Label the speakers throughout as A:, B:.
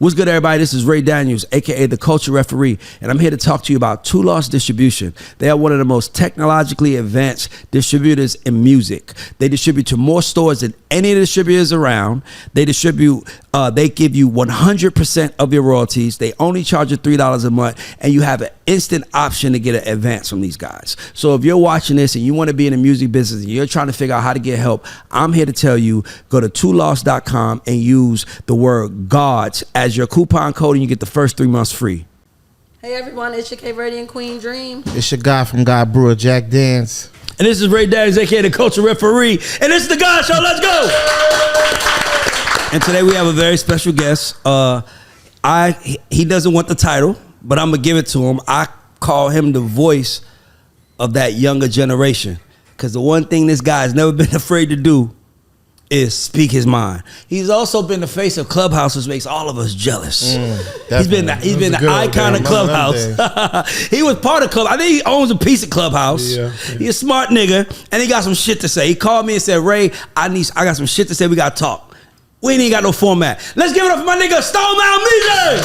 A: What's good, everybody? This is Ray Daniels, aka the Culture Referee, and I'm here to talk to you about Two Lost Distribution. They are one of the most technologically advanced distributors in music. They distribute to more stores than any of the distributors around. They distribute, they give you 100% of your royalties. They only charge you $3 a month, and you have an instant option to get an advance from these guys. So if you're watching this and you want to be in the music business and you're trying to figure out how to get help, I'm here to tell you, go to twolost.com and use the word GODS as your coupon code, and you get the first 3 months free.
B: Hey everyone, it's your K-Verdian Queen Dream.
C: It's your guy from God Brewer, Jack Dance.
A: And this is Ray Daniels, aka the Culture Referee. And this is the God Show. Let's go. And today we have a very special guest. He doesn't want the title, but I'm gonna give it to him. I call him the voice of that younger generation, because the one thing this guy has never been afraid to do is speak his mind. He's also been the face of Clubhouse, which makes all of us jealous. He's been the icon of Clubhouse. He was part of Clubhouse. I think he owns a piece of Clubhouse. Yeah. He's a smart nigga, and he got some shit to say. He called me and said, Ray, I got some shit to say. We got to talk. We ain't got no format. Let's give it up for my nigga, Stone Mountain Meezy.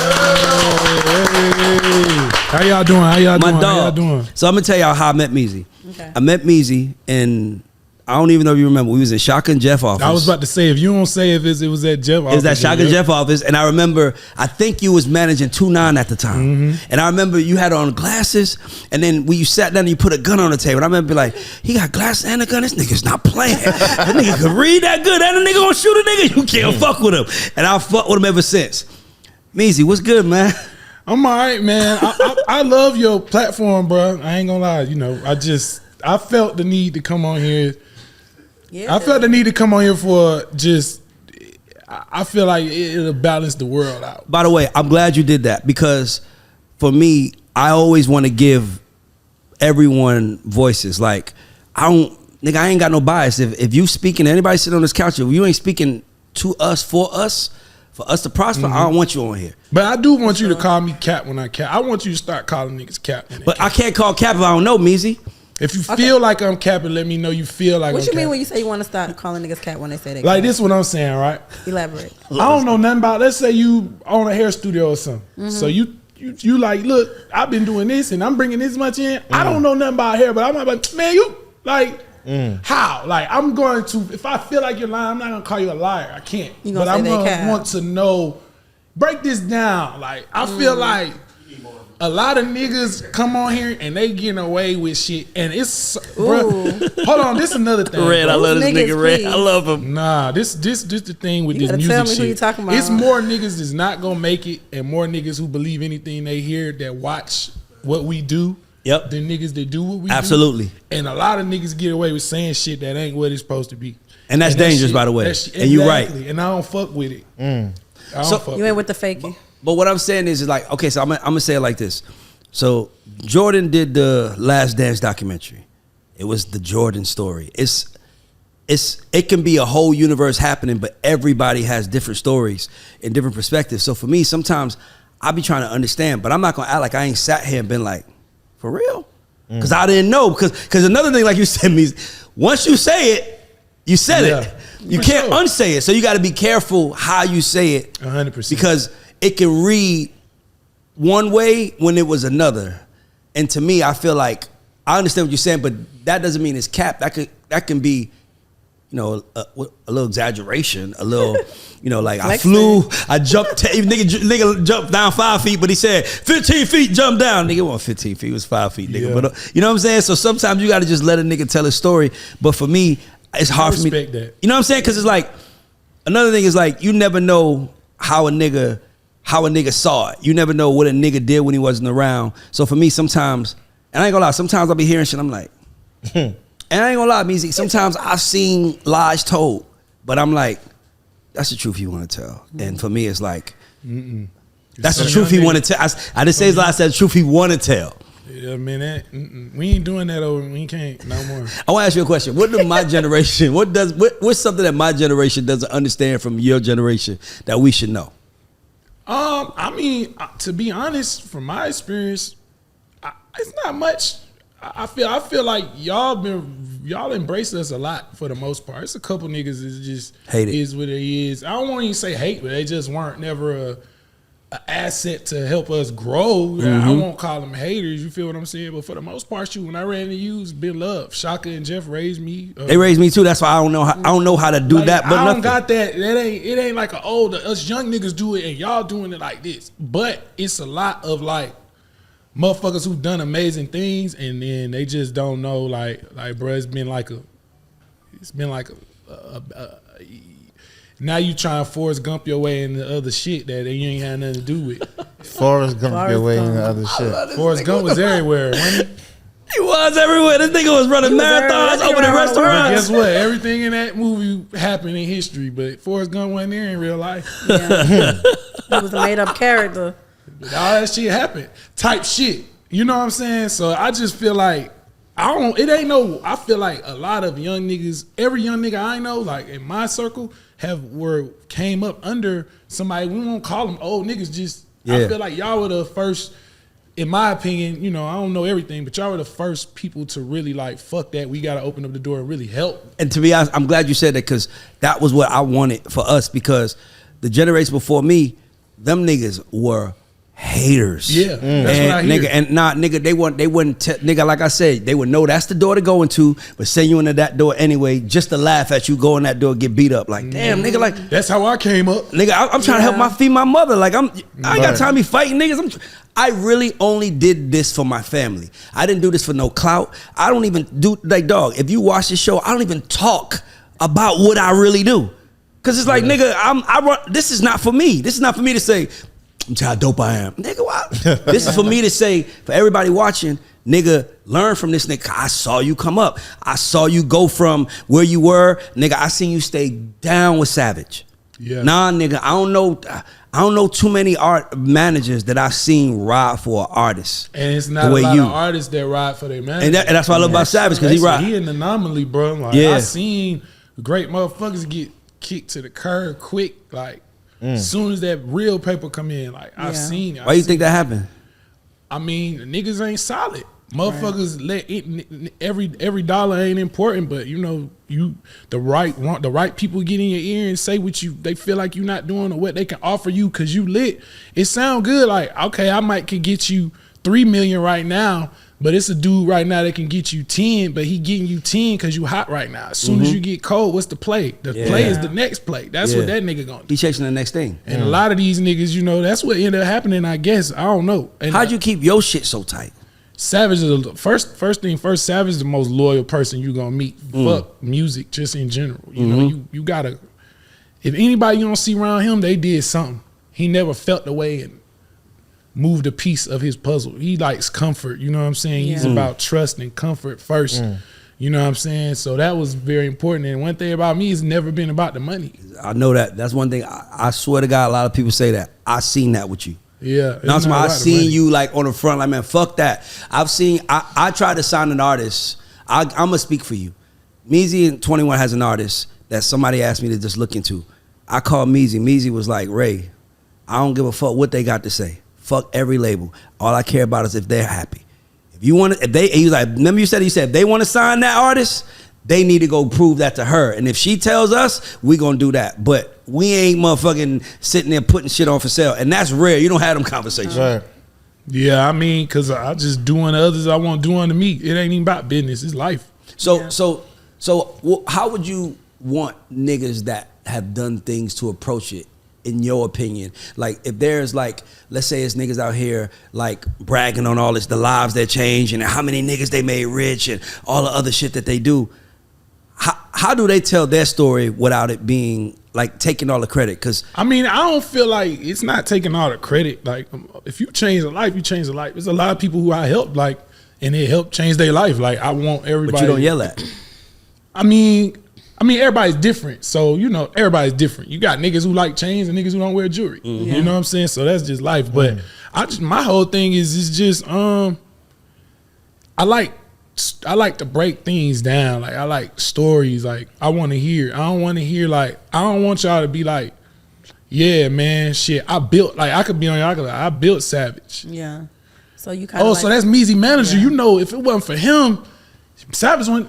D: How y'all doing? How y'all doing?
A: My dog.
D: How y'all doing?
A: So I'm gonna tell y'all how I met Meezy.
B: Okay.
A: I met Meezy, and I don't even know if you remember. We was in Shotgun Jeff office.
D: I was about to say, if you don't say if it was at Jeff office.
A: It was at Shotgun Jeff office, and I remember, I think you was managing 2-9 at the time. And I remember you had on glasses, and then when you sat down and you put a gun on the table, and I remember be like, he got glasses and a gun, this nigga's not playing. That nigga could read that good, that nigga gonna shoot a nigga, you can't fuck with him. And I've fucked with him ever since. Meezy, what's good, man?
D: I'm all right, man. I love your platform, bro. I ain't gonna lie. You know, I felt the need to come on here. Yeah. I felt the need to come on here for just, I feel like it'll balance the world out.
A: By the way, I'm glad you did that, because for me, I always want to give everyone voices. Like, I ain't got no bias. If you speaking, anybody sitting on this couch, if you ain't speaking to us, for us to prosper, I don't want you on here.
D: But I do want you to call me Cap when I cap. I want you to start calling niggas Cap.
A: But I can't call Cap if I don't know, Meezy.
D: If you feel like I'm capping, let me know you feel like I'm
B: What you mean
D: capping.
B: when you say you want to start calling niggas Cap when they say they
D: Like
B: cap?
D: this is what I'm saying, right?
B: Elaborate.
D: I don't know nothing about, let's say you own a hair studio or something. So you like, look, I've been doing this and I'm bringing this much in. I don't know nothing about hair, but I'm like, man, you like, how? Like, I'm going to, if I feel like you're lying, I'm not going to call you a liar. I can't. But I'm going to want to know, break this down. Like, I feel like a lot of niggas come on here and they getting away with shit, and it's bruh, hold on, this is another thing.
A: Red, I love this nigga Red. I love him.
D: Nah, this the thing with
B: You
D: this
B: gotta
D: music
B: tell me
D: shit.
B: who you talking about.
D: It's more niggas that's not gonna make it, and more niggas who believe anything they hear that watch what we do.
A: Yep.
D: Than niggas that do what we do.
A: Absolutely.
D: And a lot of niggas get away with saying shit that ain't what it's supposed to be.
A: And that's dangerous, by the way. And you're right.
D: And I don't fuck with it. I don't fuck
B: You ain't with the faking.
A: But what I'm saying is like, okay, so I'm gonna say it like this. So Jordan did the Last Dance documentary. It was the Jordan story. It can be a whole universe happening, but everybody has different stories and different perspectives. So for me, sometimes I be trying to understand, but I'm not gonna act like I ain't sat here and been like, for real? Because I didn't know. Because another thing, like you said, once you say it, you said it. You can't unsay it. So you got to be careful how you say it.
D: 100%.
A: Because it can read one way when it was another. And to me, I feel like I understand what you're saying, but that doesn't mean it's cap. That can be, you know, a little exaggeration, a little, you know, like I jumped, nigga jumped down 5 feet, but he said 15 feet, jump down. Nigga wasn't 15 feet, it was 5 feet, nigga. Yeah. But you know what I'm saying? So sometimes you got to just let a nigga tell his story. But for me, it's hard for me.
D: That.
A: You know what I'm saying? Because it's like, another thing is like, you never know how a nigga saw it. You never know what a nigga did when he wasn't around. So for me, sometimes, and I ain't gonna lie, sometimes I'll be hearing shit, I'm like, and I ain't gonna lie, Meezy, sometimes I've seen lies told, but I'm like, that's the truth you want to tell. And for me, it's like, that's the truth he want to tell. I didn't say his lie, I said the truth he want to tell.
D: Yeah, man, we ain't doing that over. We can't no more.
A: I want to ask you a question. What does my generation? What's something that my generation doesn't understand from your generation that we should know?
D: I mean, to be honest, from my experience, it's not much. I feel like y'all embrace us a lot for the most part. It's a couple niggas that just
A: hate it.
D: Is what it is. I don't want to even say hate, but they just weren't never an asset to help us grow. I won't call them haters. You feel what I'm saying? But for the most part, when I ran into you, it's been love. Shaka and Jeff raised me.
A: They raised me too. That's why I don't know how to do
D: like,
A: that. But
D: I don't
A: nothing.
D: got that. It ain't like us young niggas do it and y'all doing it like this. But it's a lot of like motherfuckers who've done amazing things and then they just don't know. Like bro, it's been like a now you trying to Forrest Gump your way into other shit that you ain't had nothing to do with.
C: Forrest Gump your way into other shit.
D: Forrest Gump was everywhere, wasn't he?
A: He was everywhere. This nigga was running marathons, opening
D: But
A: restaurants.
D: guess what? Everything in that movie happened in history, but Forrest Gump wasn't there in real life.
B: Yeah. He was a made up character.
D: But all that shit happened. Type shit. You know what I'm saying? So I just feel like I feel like a lot of young niggas, every young nigga I know, like in my circle, came up under somebody. We won't call them old niggas. Just I feel like y'all were the first, in my opinion. You know, I don't know everything, but y'all were the first people to really like fuck that. We got to open up the door and really help.
A: And to be honest, I'm glad you said that because that was what I wanted for us because the generation before me, them niggas were haters.
D: Yeah, that's what I hear.
A: Nigga, they wouldn't nigga, like I said, they would know that's the door to go into, but send you into that door anyway, just to laugh at you, go in that door, get beat up. Like, damn, nigga, like
D: that's how I came up.
A: Nigga, I'm trying to help feed my mother. Like I ain't got time to be fighting niggas. I really only did this for my family. I didn't do this for no clout. I don't even do like dog. If you watch this show, I don't even talk about what I really do. Cause it's like, nigga, I run. This is not for me. This is not for me to say, I'm how dope I am. Nigga, what? This is for me to say, for everybody watching, nigga, learn from this nigga. I saw you come up. I saw you go from where you were. Nigga, I seen you stay down with Savage. Yeah. Nah, nigga, I don't know too many art managers that I've seen ride for an artist.
D: And it's not a lot of artists that ride for their manager.
A: And that's what I love about Savage, because he ride.
D: He an anomaly, bro. Like, I seen great motherfuckers get kicked to the curb quick, like, as soon as that real paper come in, like I've seen it.
A: Why you think that happened?
D: I mean, niggas ain't solid. Motherfuckers let it, every dollar ain't important, but you know, the right people get in your ear and say what they feel like you not doing or what they can offer you because you lit. It sound good, like, okay, I could get you 3 million right now, but it's a dude right now that can get you 10, but he getting you 10 because you hot right now. As soon as you get cold, what's the play? The play is the next play. That's what that nigga gonna do.
A: He chasing the next thing.
D: And a lot of these niggas, you know, that's what ended up happening, I guess. I don't know. And
A: how'd you keep your shit so tight?
D: Savage is first thing first. Savage is the most loyal person you gonna meet. Fuck music, just in general. You know, you gotta. If anybody you don't see around him, they did something. He never felt the way and moved a piece of his puzzle. He likes comfort. You know what I'm saying? He's about trust and comfort first. You know what I'm saying? So that was very important. And one thing about me, it's never been about the money.
A: I know that. That's one thing. I swear to God, a lot of people say that. I seen that with you.
D: Yeah.
A: That's why I seen you like on the front, like, man, fuck that. I tried to sign an artist. I'm gonna speak for you. Meezy in 21 has an artist that somebody asked me to just look into. I called Meezy. Meezy was like, Ray, I don't give a fuck what they got to say. Fuck every label. All I care about is if they're happy. If you want to, he was like, remember he said if they want to sign that artist, they need to go prove that to her. And if she tells us, we gonna do that. But we ain't motherfucking sitting there putting shit on for sale. And that's rare. You don't have them conversations.
C: Right.
D: Yeah, I mean, because I just do unto others I want to do unto me. It ain't even about business. It's life.
A: So how would you want niggas that have done things to approach it, in your opinion? Like, if there's like, let's say it's niggas out here like bragging on all this, the lives that change and how many niggas they made rich and all the other shit that they do. How do they tell their story without it being like taking all the credit? Because
D: I mean, I don't feel like it's not taking all the credit. Like, if you change a life, you change a life. There's a lot of people who I helped, like, and it helped change their life. Like, I want everybody.
A: But you don't yell at. I
D: mean, everybody's different. So, you know, everybody's different. You got niggas who like chains and niggas who don't wear jewelry. You know what I'm saying? So that's just life. But my whole thing is just I like to break things down. Like, I like stories. Like, I want to hear. I don't want to hear, like, I don't want y'all to be like, yeah, man, shit, I built, like, I could be on y'all, like, I built Savage.
B: Yeah. So you kind of
D: so that's Meezy manager. You know, if it wasn't for him, Savage went,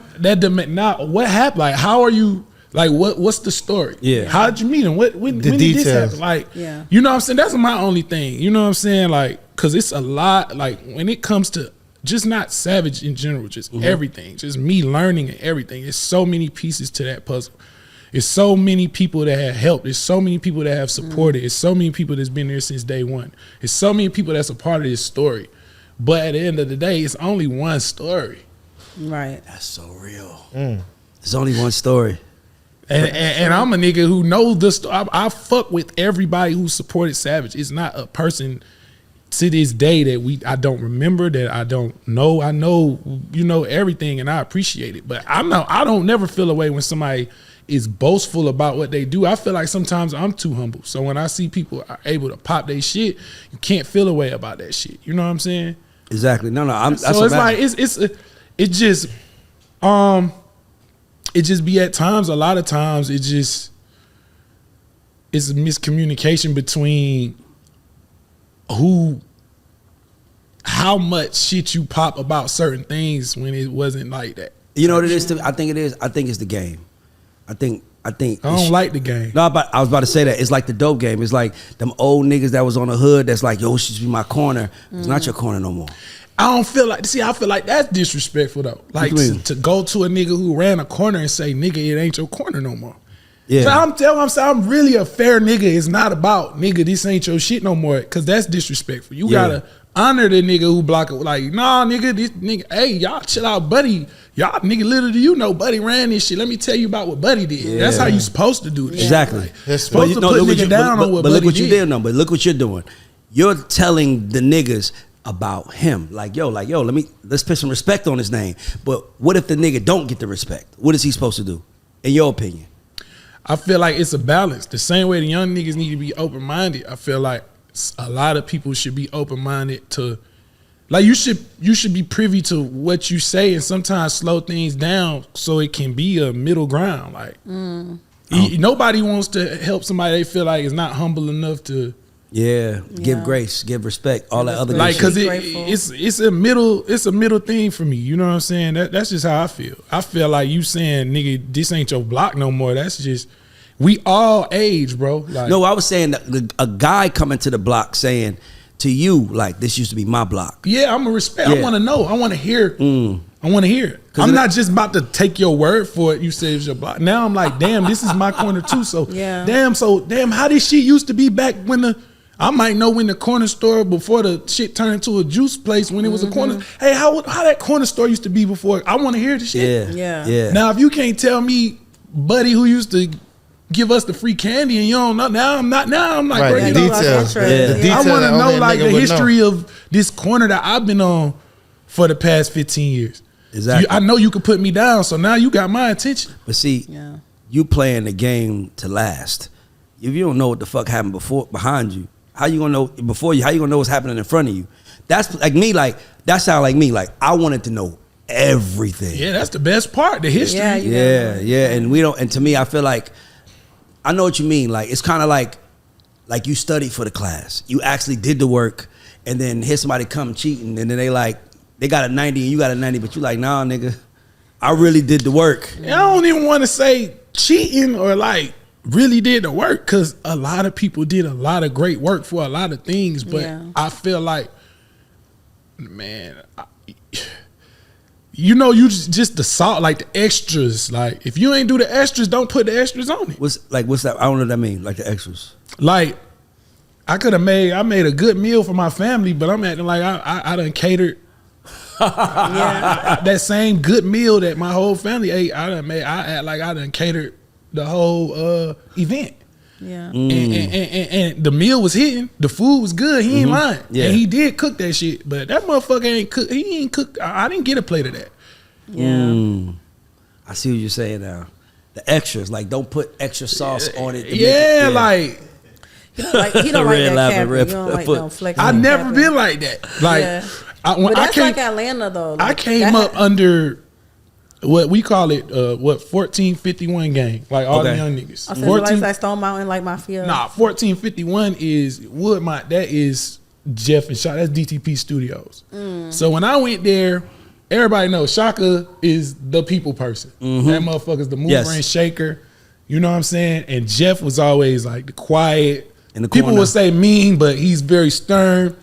D: now what happened? Like, how are you, Like, what's the story?
A: Yeah.
D: How'd you meet him? When did this happen? Like, you know what I'm saying? That's my only thing. You know what I'm saying? Like, because it's a lot, like, when it comes to just not Savage in general, just everything, just me learning and everything. There's so many pieces to that puzzle. There's so many people that have helped. There's so many people that have supported. There's so many people that's been there since day one. There's so many people that's a part of this story. But at the end of the day, it's only one story.
B: Right.
A: That's so real. There's only one story.
D: And I'm a nigga who knows the story. I fuck with everybody who supported Savage. It's not a person to this day that I don't remember, that I don't know. I know, you know, everything, and I appreciate it. But I don't never feel away when somebody is boastful about what they do. I feel like sometimes I'm too humble. So when I see people are able to pop their shit, you can't feel away about that shit. You know what I'm saying?
A: Exactly. No.
D: So it's like it just be at times. A lot of times it's a miscommunication between how much shit you pop about certain things when it wasn't like that.
A: You know what it is? I think it is. I think it's the game. I think
D: I don't like the game.
A: No, but I was about to say that. It's like the dope game. It's like them old niggas that was on the hood that's like, yo, it should be my corner. It's not your corner no more.
D: I don't feel like, I feel like that's disrespectful though. Like to go to a nigga who ran a corner and say, nigga, it ain't your corner no more. Yeah. So I'm really a fair nigga. It's not about, nigga, this ain't your shit no more. Cause that's disrespectful. You gotta honor the nigga who block it. Like, nah, nigga, this nigga, hey, y'all chill out, buddy. Y'all nigga, literally, you know, Buddy ran this shit. Let me tell you about what Buddy did. Yeah. That's how you supposed to do this.
A: Exactly.
D: Like, supposed to put nigga down on what Buddy did.
A: But look what you did, but look what you're doing. You're telling the niggas about him. Like, yo, let's put some respect on his name. But what if the nigga don't get the respect? What is he supposed to do, in your opinion?
D: I feel like it's a balance. The same way the young niggas need to be open-minded, I feel like a lot of people should be open-minded to, like, you should be privy to what you say and sometimes slow things down so it can be a middle ground. Like, nobody wants to help somebody they feel like is not humble enough to
A: give grace, give respect, all that other good
D: like,
A: shit.
D: Cause it's a middle thing for me. You know what I'm saying? That's just how I feel. I feel like you saying, nigga, this ain't your block no more. That's just, we all age, bro. Like,
A: no, I was saying that a guy coming to the block saying to you, like, this used to be my block.
D: Yeah, I'm a respect. I want to know. I want to hear. I want to hear it. I'm not just about to take your word for it. You say it's your block. Now I'm like, damn, this is my corner too. So damn, how this shit used to be back when I might know when the corner store before the shit turned into a juice place when it was a corner. Hey, how that corner store used to be before? I want to hear the shit.
B: Yeah.
D: Now if you can't tell me, buddy, who used to give us the free candy and you don't know, now I'm like,
C: right,
D: bro,
C: the details.
D: I want to know like the history of this corner that I've been on for the past 15 years.
A: Exactly.
D: I know you could put me down, so now you got my attention.
A: But see, you playing the game to last. If you don't know what the fuck happened behind you, how you gonna know before you? How you gonna know what's happening in front of you? That's like me. Like, that sound like me. Like, I wanted to know everything.
D: Yeah, that's the best part, the history.
A: Yeah. And we don't. And to me, I feel like I know what you mean. Like, it's kind of like you studied for the class. You actually did the work, and then hear somebody come cheating, and then they got a 90 and you got a 90, but you like, nah, nigga, I really did the work.
D: I don't even want to say cheating or like really did the work, because a lot of people did a lot of great work for a lot of things, but I feel like, man, you know, you just the salt, like the extras. Like, if you ain't do the extras, don't put the extras on it.
A: What's that? I don't know what that mean, like the extras.
D: Like, I made a good meal for my family, but I'm acting like I done catered that same good meal that my whole family ate. I act like I done catered the whole event.
B: Yeah.
D: And the meal was hitting. The food was good. He ain't lying. Yeah. And he did cook that shit. But that motherfucker ain't cook. He ain't cook. I didn't get a plate of that.
B: Yeah.
A: I see what you're saying now. The extras, like, don't put extra sauce on it.
D: Like,
B: he don't like that camera. You don't like no flex.
D: I never been like that. Like,
B: but that's like Atlanta though. Like,
D: I came up under what we call it, 1451 gang. Like, all the young niggas.
B: I said like Stone Mountain, like Mafia.
D: Nah, 1451 is Woodmont. That is Jeff and Shaka. That's DTP Studios. So when I went there, everybody knows Shaka is the people person. That motherfucker's the mover and shaker. You know what I'm saying? And Jeff was always like the quiet.
A: In the
D: People
A: corner.
D: would say mean, but he's very stern.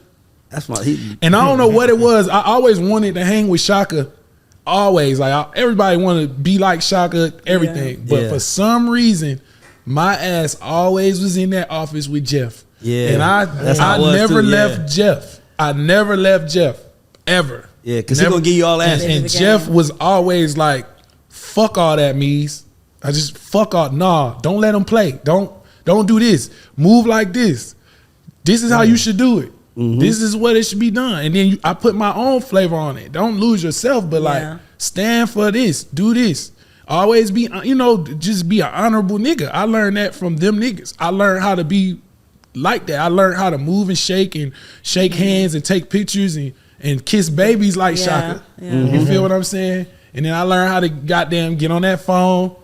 A: That's my.
D: And I don't know what it was. I always wanted to hang with Shaka. Always. Everybody wanted to be like Shaka, everything.
B: Yeah.
D: But for some reason, my ass always was in that office with Jeff.
A: Yeah.
D: And I never left Jeff. I never left Jeff. Ever.
A: Yeah, because he's going to give you all answers.
D: And Jeff was always like, fuck all that, Meez. I just fuck all. Nah, don't let them play. Don't do this. Move like this. This is how you should do it. Mm-hmm. This is what it should be done. And then I put my own flavor on it. Don't lose yourself, but like stand for this. Do this. Always be, just be an honorable nigga. I learned that from them niggas. I learned how to be like that. I learned how to move and shake hands and take pictures and kiss babies like Shaka. Yeah. You feel what I'm saying? And then I learned how to goddamn get on that phone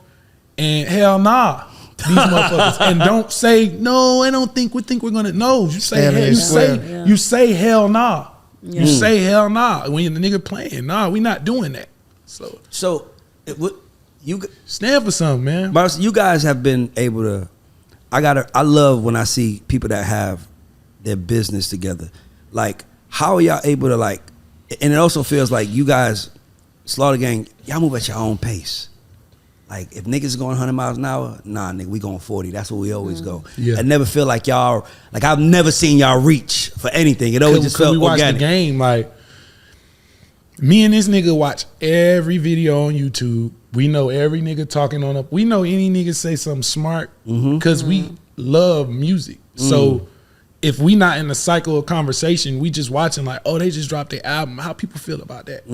D: and hell nah. These motherfuckers. And don't say, no, I don't think we're gonna. No, you say hell, you say hell nah. Yeah. You say hell nah when the nigga playing. Nah, we not doing that. So
A: you
D: stand for something, man.
A: Marcus, you guys have been able to. I love when I see people that have their business together. Like, how are y'all able to like? And it also feels like you guys, Slaughter Gang, y'all move at your own pace. Like, if niggas going 100 miles an hour, nah, nigga, we going 40. That's where we always go. Yeah. I never feel like y'all, like, I've never seen y'all reach for anything. It always just felt
D: organic. We watch the game, like, me and this nigga watch every video on YouTube. We know every nigga talking on up. We know any nigga say something smart because we love music. So if we not in the cycle of conversation, we just watching like, oh, they just dropped their album. How people feel about that?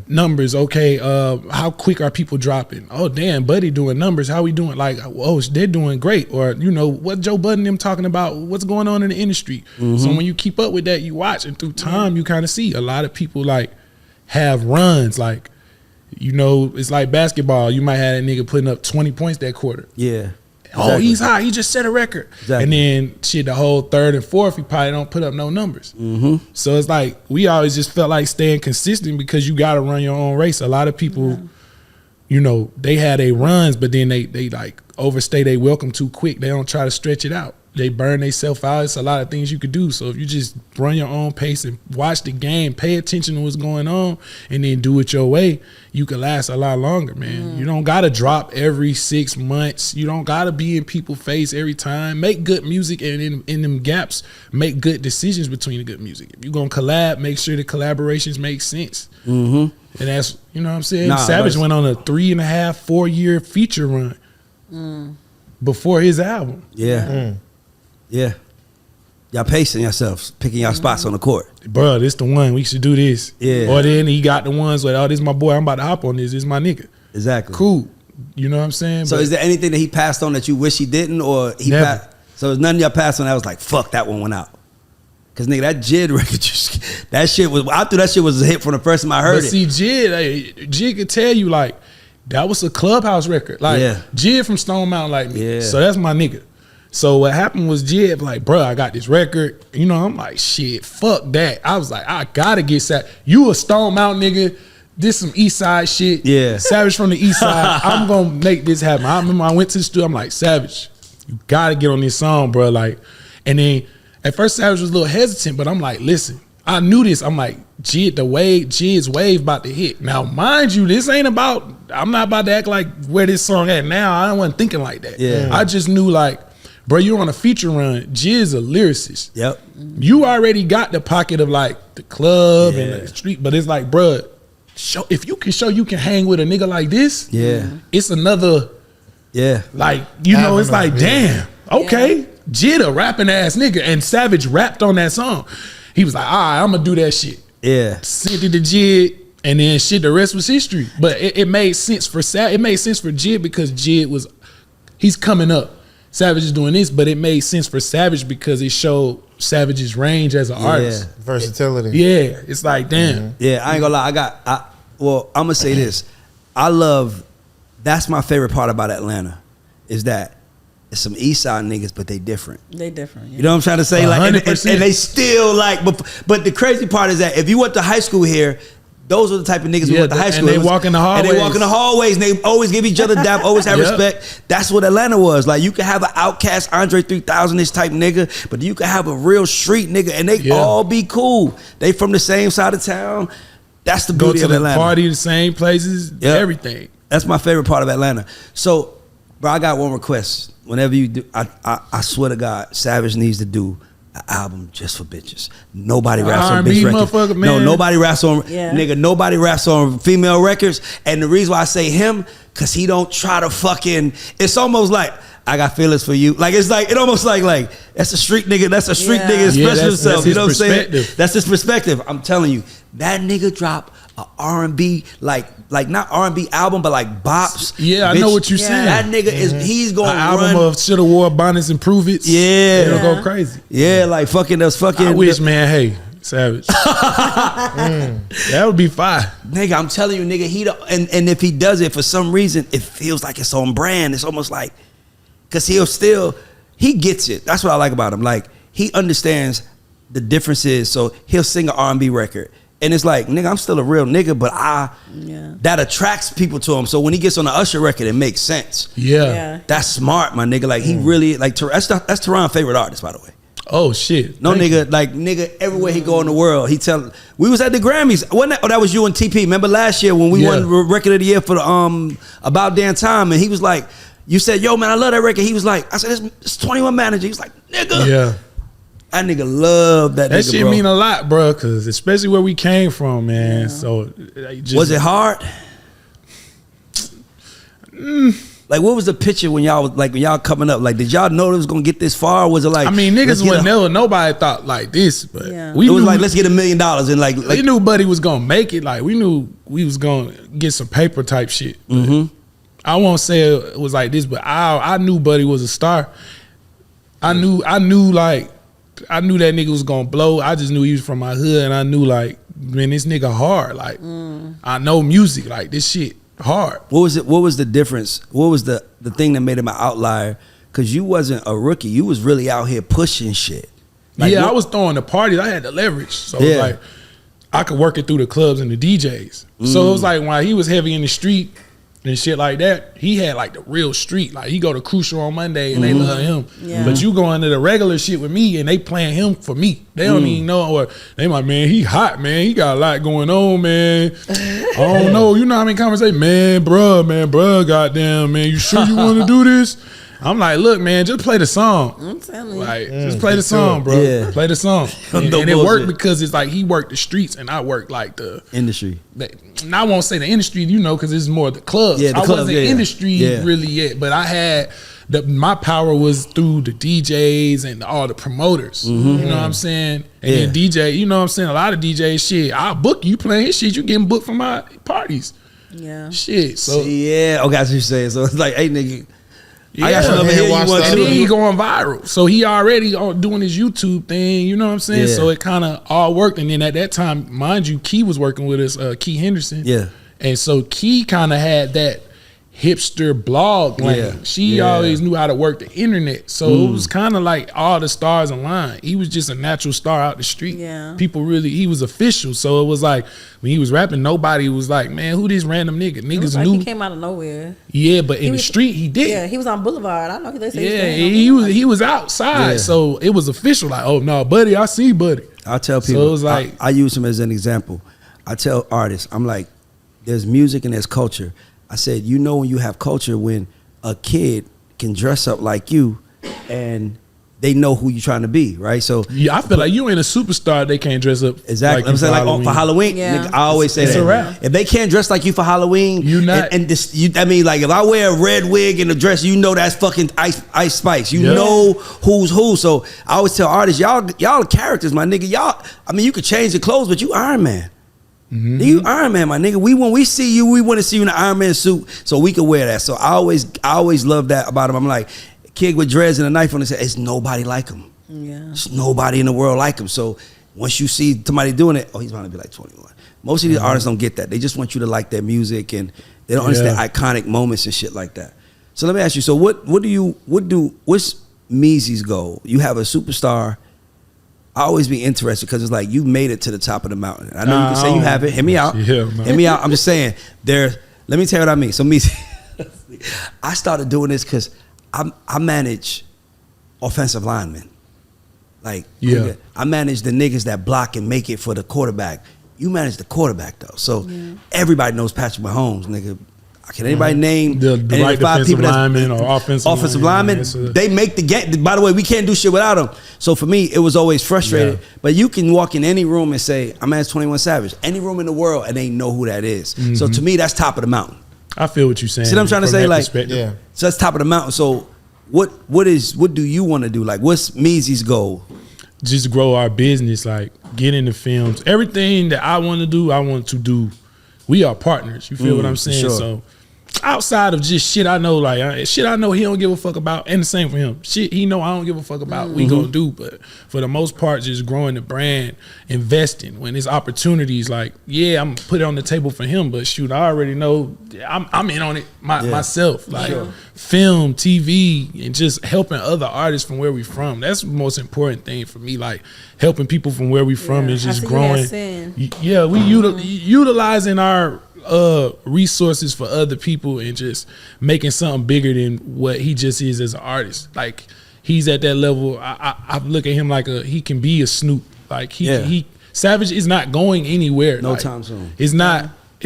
D: Numbers, okay. How quick are people dropping? Oh, damn, Buddy doing numbers. How we doing? Like, oh, they're doing great. Or, what Joe Budden them talking about, what's going on in the industry. So when you keep up with that, you watch. And through time, you kind of see a lot of people like have runs. Like, it's like basketball. You might have that nigga putting up 20 points that quarter.
A: Yeah.
D: Oh, he's hot. He just set a record. Exactly. And then the whole third and fourth, he probably don't put up no numbers. So it's like we always just felt like staying consistent because you got to run your own race. A lot of people, they had their runs, but then they like overstay their welcome too quick. They don't try to stretch it out. They burn themselves out. It's a lot of things you could do. So if you just run your own pace and watch the game, pay attention to what's going on, and then do it your way, you can last a lot longer, man. You don't got to drop every 6 months. You don't got to be in people's face every time. Make good music, and in them gaps, make good decisions between the good music. If you're going to collab, make sure the collaborations make sense. And that's, you know what I'm saying? Savage went on a 3.5, 4 year feature run before his album.
A: Yeah. Yeah. Y'all pacing yourselves, picking y'all spots on the court.
D: Bro, this the one. We should do this.
A: Yeah.
D: Or then he got the ones where, oh, this is my boy. I'm about to hop on this. This is my nigga.
A: Exactly.
D: Cool. You know what I'm saying?
A: So is there anything that he passed on that you wish he didn't, or he passed? So there's none of y'all passed on that was like, fuck, that one went out. Cause nigga, that Jid record, that shit was. I thought that shit was a hit from the first time I heard it.
D: But see, Jid could tell you like that was a Clubhouse record. Like Jid from Stone Mountain like me. So that's my nigga. So what happened was Jid like, bro, I got this record. I'm like, shit, fuck that. I was like, I gotta get Savage. You a Stone Mountain nigga. This some East Side shit. Yeah. Savage from the East Side. I'm gonna make this happen. I remember I went to the studio. I'm like, Savage, you gotta get on this song, bro. Like, and then at first Savage was a little hesitant, but I'm like, listen, I knew this. I'm like, Jid's wave about to hit. Now, mind you, this ain't about, I'm not about to act like where this song at now. I wasn't thinking like that. Yeah. I just knew like, bro, you're on a feature run. Jid's a lyricist. Yep. You already got the pocket of like the club and the street, but it's like, bro, if you can show you can hang with a nigga like this, it's another, like, it's like, damn, okay, Jid a rapping ass nigga, and Savage rapped on that song. He was like, all right, I'm gonna do that shit. Yeah. Sent it to Jid, and then the rest was history. But it made sense for it made sense for Jid because Jid he's coming up. Savage is doing this, but it made sense for Savage because it showed Savage's range as an artist.
C: Versatility.
D: Yeah, it's like, damn.
A: Yeah, I ain't gonna lie. I'm gonna say this. That's my favorite part about Atlanta, is that it's some East Side niggas, but they different.
B: They different. Yeah.
A: You know what I'm trying to say? Like, and they still like, but the crazy part is that if you went to high school here, those are the type of niggas we went to high school.
D: And they walk in the hallways.
A: And they walk in the hallways, and they always give each other dap, always have respect. That's what Atlanta was. Like, you could have an outcast Andre 3000-ish type nigga, but you could have a real street nigga, and they all be cool. They from the same side of town. That's the beauty of Atlanta.
D: Go to the party, the same places, everything.
A: That's my favorite part of Atlanta. So, bro, I got one request. Whenever you do, I swear to God, Savage needs to do an album just for bitches. Nobody raps on bitch records. No, nobody raps on nigga. Nobody raps on female records. And the reason why I say him, cause he don't try to fucking. It's almost like I got feelings for you. Like, it's like, it almost like that's a street nigga. That's a street nigga expressing himself. You know what I'm saying? That's his perspective. I'm telling you, that nigga drop a R&B, like not R&B album, but like bops.
D: Yeah, I know what you're saying.
A: That nigga he's going to run.
D: Album of shoulda wore bonnets and prove it.
A: Yeah.
D: It'll go crazy.
A: Yeah, like fucking us fucking.
D: I wish, man, hey, Savage. That would be fire.
A: Nigga, I'm telling you, nigga, and if he does it for some reason, it feels like it's on brand. It's almost like, cause he gets it. That's what I like about him. Like, he understands the differences, so he'll sing an R&B record. And it's like, nigga, I'm still a real nigga, but that attracts people to him. So when he gets on the Usher record, it makes sense.
D: Yeah.
A: That's smart, my nigga. Like, he really, like, that's Teron's favorite artist, by the way.
D: Oh, shit.
A: No, nigga, like, nigga, everywhere he go in the world, we was at the Grammys. That was you and TP. Remember last year when we won Record of the Year for the About Damn Time, and he was like, you said, yo, man, I love that record. He was like, I said, it's 21 Manager. He was like, nigga. Yeah. That nigga love that nigga,
D: That shit mean a lot, bro, because especially where we came from, man. Yeah. So
A: was it hard? Like, what was the picture when y'all coming up? Like, did y'all know it was gonna get this far? Or was it like,
D: I mean, niggas would never, nobody thought like this, but we
A: was like, let's get $1 million and like
D: we knew Buddy was gonna make it. Like, we knew we was gonna get some paper type shit. I won't say it was like this, but I knew Buddy was a star. I knew that nigga was gonna blow. I just knew he was from my hood, and I knew, like, man, this nigga hard. Like, I know music, like, this shit hard.
A: What was it? What was the difference? What was the thing that made him an outlier? Because you wasn't a rookie. You was really out here pushing shit. Like,
D: I was throwing the parties. I had the leverage, so it was like I could work it through the clubs and the DJs. So it was like, while he was heavy in the street and shit like that, he had like the real street. Like, he go to Crucial on Monday and they love him. Yeah. But you go into the regular shit with me and they playing him for me. They don't even know, or they like, man, he hot, man. He got a lot going on, man. I don't know. You know how many conversations, man, bruh, goddamn, man, you sure you want to do this? I'm like, look, man, just play the song. I'm telling you. Like, just play the song, bro. Yeah. Play the song. And it worked because it's like he worked the streets and I worked like the
A: industry.
D: And I won't say the industry, you know, because it's more the clubs. Yeah, I wasn't industry really yet, but I had my power was through the DJs and all the promoters. You know what I'm saying? And then DJ, you know what I'm saying? A lot of DJs, shit, I'll book you playing his shit. You getting booked for my parties. Yeah. Shit. So
A: okay, that's what you're saying. So it's like, hey, nigga.
D: Yeah, I got some here you want to. And then he going viral, so he already doing his YouTube thing. You know what I'm saying? Yeah. So it kind of all worked. And then at that time, mind you, Key was working with us, Key Henderson. Yeah, and so Key kind of had that hipster blog lane. Yeah. She always knew how to work the internet, so it was kind of like all the stars aligned. He was just a natural star out the street. Yeah, he was official. So it was like when he was rapping, nobody was like, man, who this random nigga? Niggas
B: like
D: knew
B: he came out of nowhere.
D: Yeah, but in the street he did.
B: Yeah, he was on Boulevard. I know they say
D: he was outside, so it was official. Like, oh no, Buddy, I see Buddy.
A: I'll tell people.
D: So it was like
A: I use him as an example. I tell artists, I'm like, there's music and there's culture. I said, you know, when you have culture, when a kid can dress up like you and they know who you're trying to be, right? So
D: I feel like you ain't a superstar, they can't dress up.
A: Exactly.
D: Like
A: I'm saying, for Halloween, nigga, I always say that.
D: A wrap.
A: If they can't dress like you for Halloween,
D: you not.
A: I mean, like, if I wear a red wig and a dress, you know that's fucking Ice Spice. You know who's who. So I always tell artists, y'all are characters, my nigga. Y'all, I mean, you could change the clothes, but you Iron Man. You Iron Man, my nigga. When we see you, we want to see you in an Iron Man suit so we can wear that. So I always love that about him. I'm like, kid with dreads and a knife on his head, it's nobody like him. Yeah. There's nobody in the world like him. So once you see somebody doing it, he's going to be like 21. Most of these artists don't get that. They just want you to like their music and they don't understand iconic moments and shit like that. So let me ask you, so what's Meezy's goal? You have a superstar I always be interested because it's like you made it to the top of the mountain. I know you can say you haven't. Hear me out.
D: Yeah,
A: Hear me out. I'm just saying let me tell you what I mean. So Meezy, I started doing this because I manage offensive linemen. Like, I manage the niggas that block and make it for the quarterback. You manage the quarterback though. So everybody knows Patrick Mahomes, nigga. Can anybody name
D: the right defensive lineman or offensive
A: lineman? They make the game. By the way, we can't do shit without them. So for me, it was always frustrating. Yeah. But you can walk in any room and say, I manage 21 Savage. Any room in the world, and they know who that is. Mm-hmm. So to me, that's top of the mountain.
D: I feel what you're saying.
A: See what I'm trying to say? Like, so that's top of the mountain. So what do you want to do? Like, what's Meezy's goal?
D: Just grow our business, like get into films. Everything that I want to do. We are partners. You feel what I'm saying? Sure. So outside of just shit I know, like shit I know he don't give a fuck about, and the same for him. Shit he know I don't give a fuck about, we gonna do. But for the most part, just growing the brand, investing when there's opportunities. Like, yeah, I'm gonna put it on the table for him, but shoot, I already know I'm in on it myself. Like film, TV, and just helping other artists from where we from. That's the most important thing for me. Like helping people from where we from is just growing. Yeah, we utilizing our resources for other people and just making something bigger than what he just is as an artist. Like he's at that level. I look at him like he can be a Snoop. Like he Savage is not going anywhere.
A: No
D: like,
A: time soon.
D: It's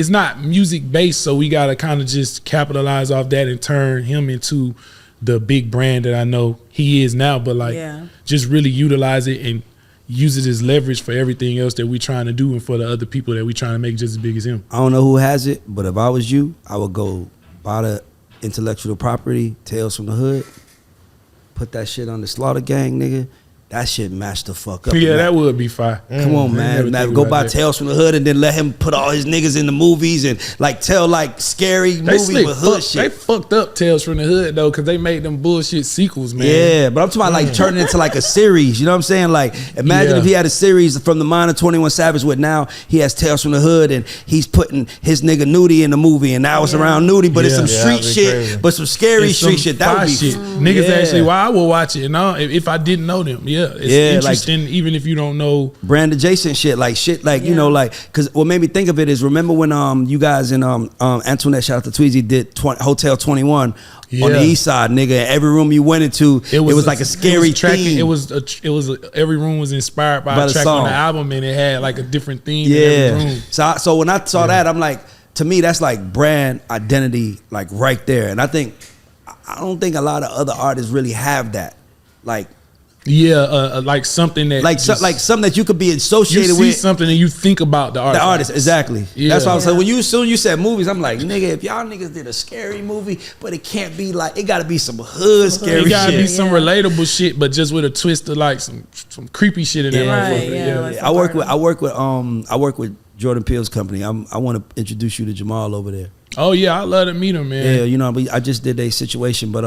D: not music based, so we gotta kind of just capitalize off that and turn him into the big brand that I know he is now. But like just really utilize it and use it as leverage for everything else that we trying to do and for the other people that we trying to make just as big as him.
A: I don't know who has it, but if I was you, I would go buy the intellectual property, Tales from the Hood, put that shit on the Slaughter Gang, nigga. That shit match the fuck up.
D: Yeah, that would be fire.
A: Come on, man. Go buy Tales from the Hood and then let him put all his niggas in the movies and like tell like scary movies with hood shit.
D: They fucked up Tales from the Hood though, because they made them bullshit sequels, man.
A: Yeah, but I'm talking about like turning it into like a series. You know what I'm saying? Like imagine if he had a series from the mind of 21 Savage with now he has Tales from the Hood and he's putting his nigga Nudie in the movie and now it's around Nudie, but it's some street shit, crazy. But some scary street shit. That would be
D: shit. Niggas actually, I will watch it. You know, if I didn't know them, it's interesting. Even if you don't know
A: brand adjacent shit, you know, like, because what made me think of it is remember when you guys and Antoinette, shout out to Tweezy, did Hotel 21 on the east side, nigga. Every room you went into, it was like a scary theme.
D: It was every room was inspired by a track on the album, and it had like a different theme in every room.
A: So when I saw that, I'm like, to me, that's like brand identity, like right there. And I don't think a lot of other artists really have that, like.
D: Like something that
A: something that you could be associated with.
D: You see something and you think about the artist.
A: The artist, exactly. Yeah. That's what I was saying. When soon you said movies, I'm like, nigga, if y'all niggas did a scary movie, but it can't be like, it gotta be some hood scary shit.
D: It gotta be some relatable shit, but just with a twist of like some creepy shit in there.
A: I work with Jordan Peele's company. I want to introduce you to Jamal over there.
D: Oh yeah, I love to meet him, man.
A: Yeah, you know, but I just did a situation, but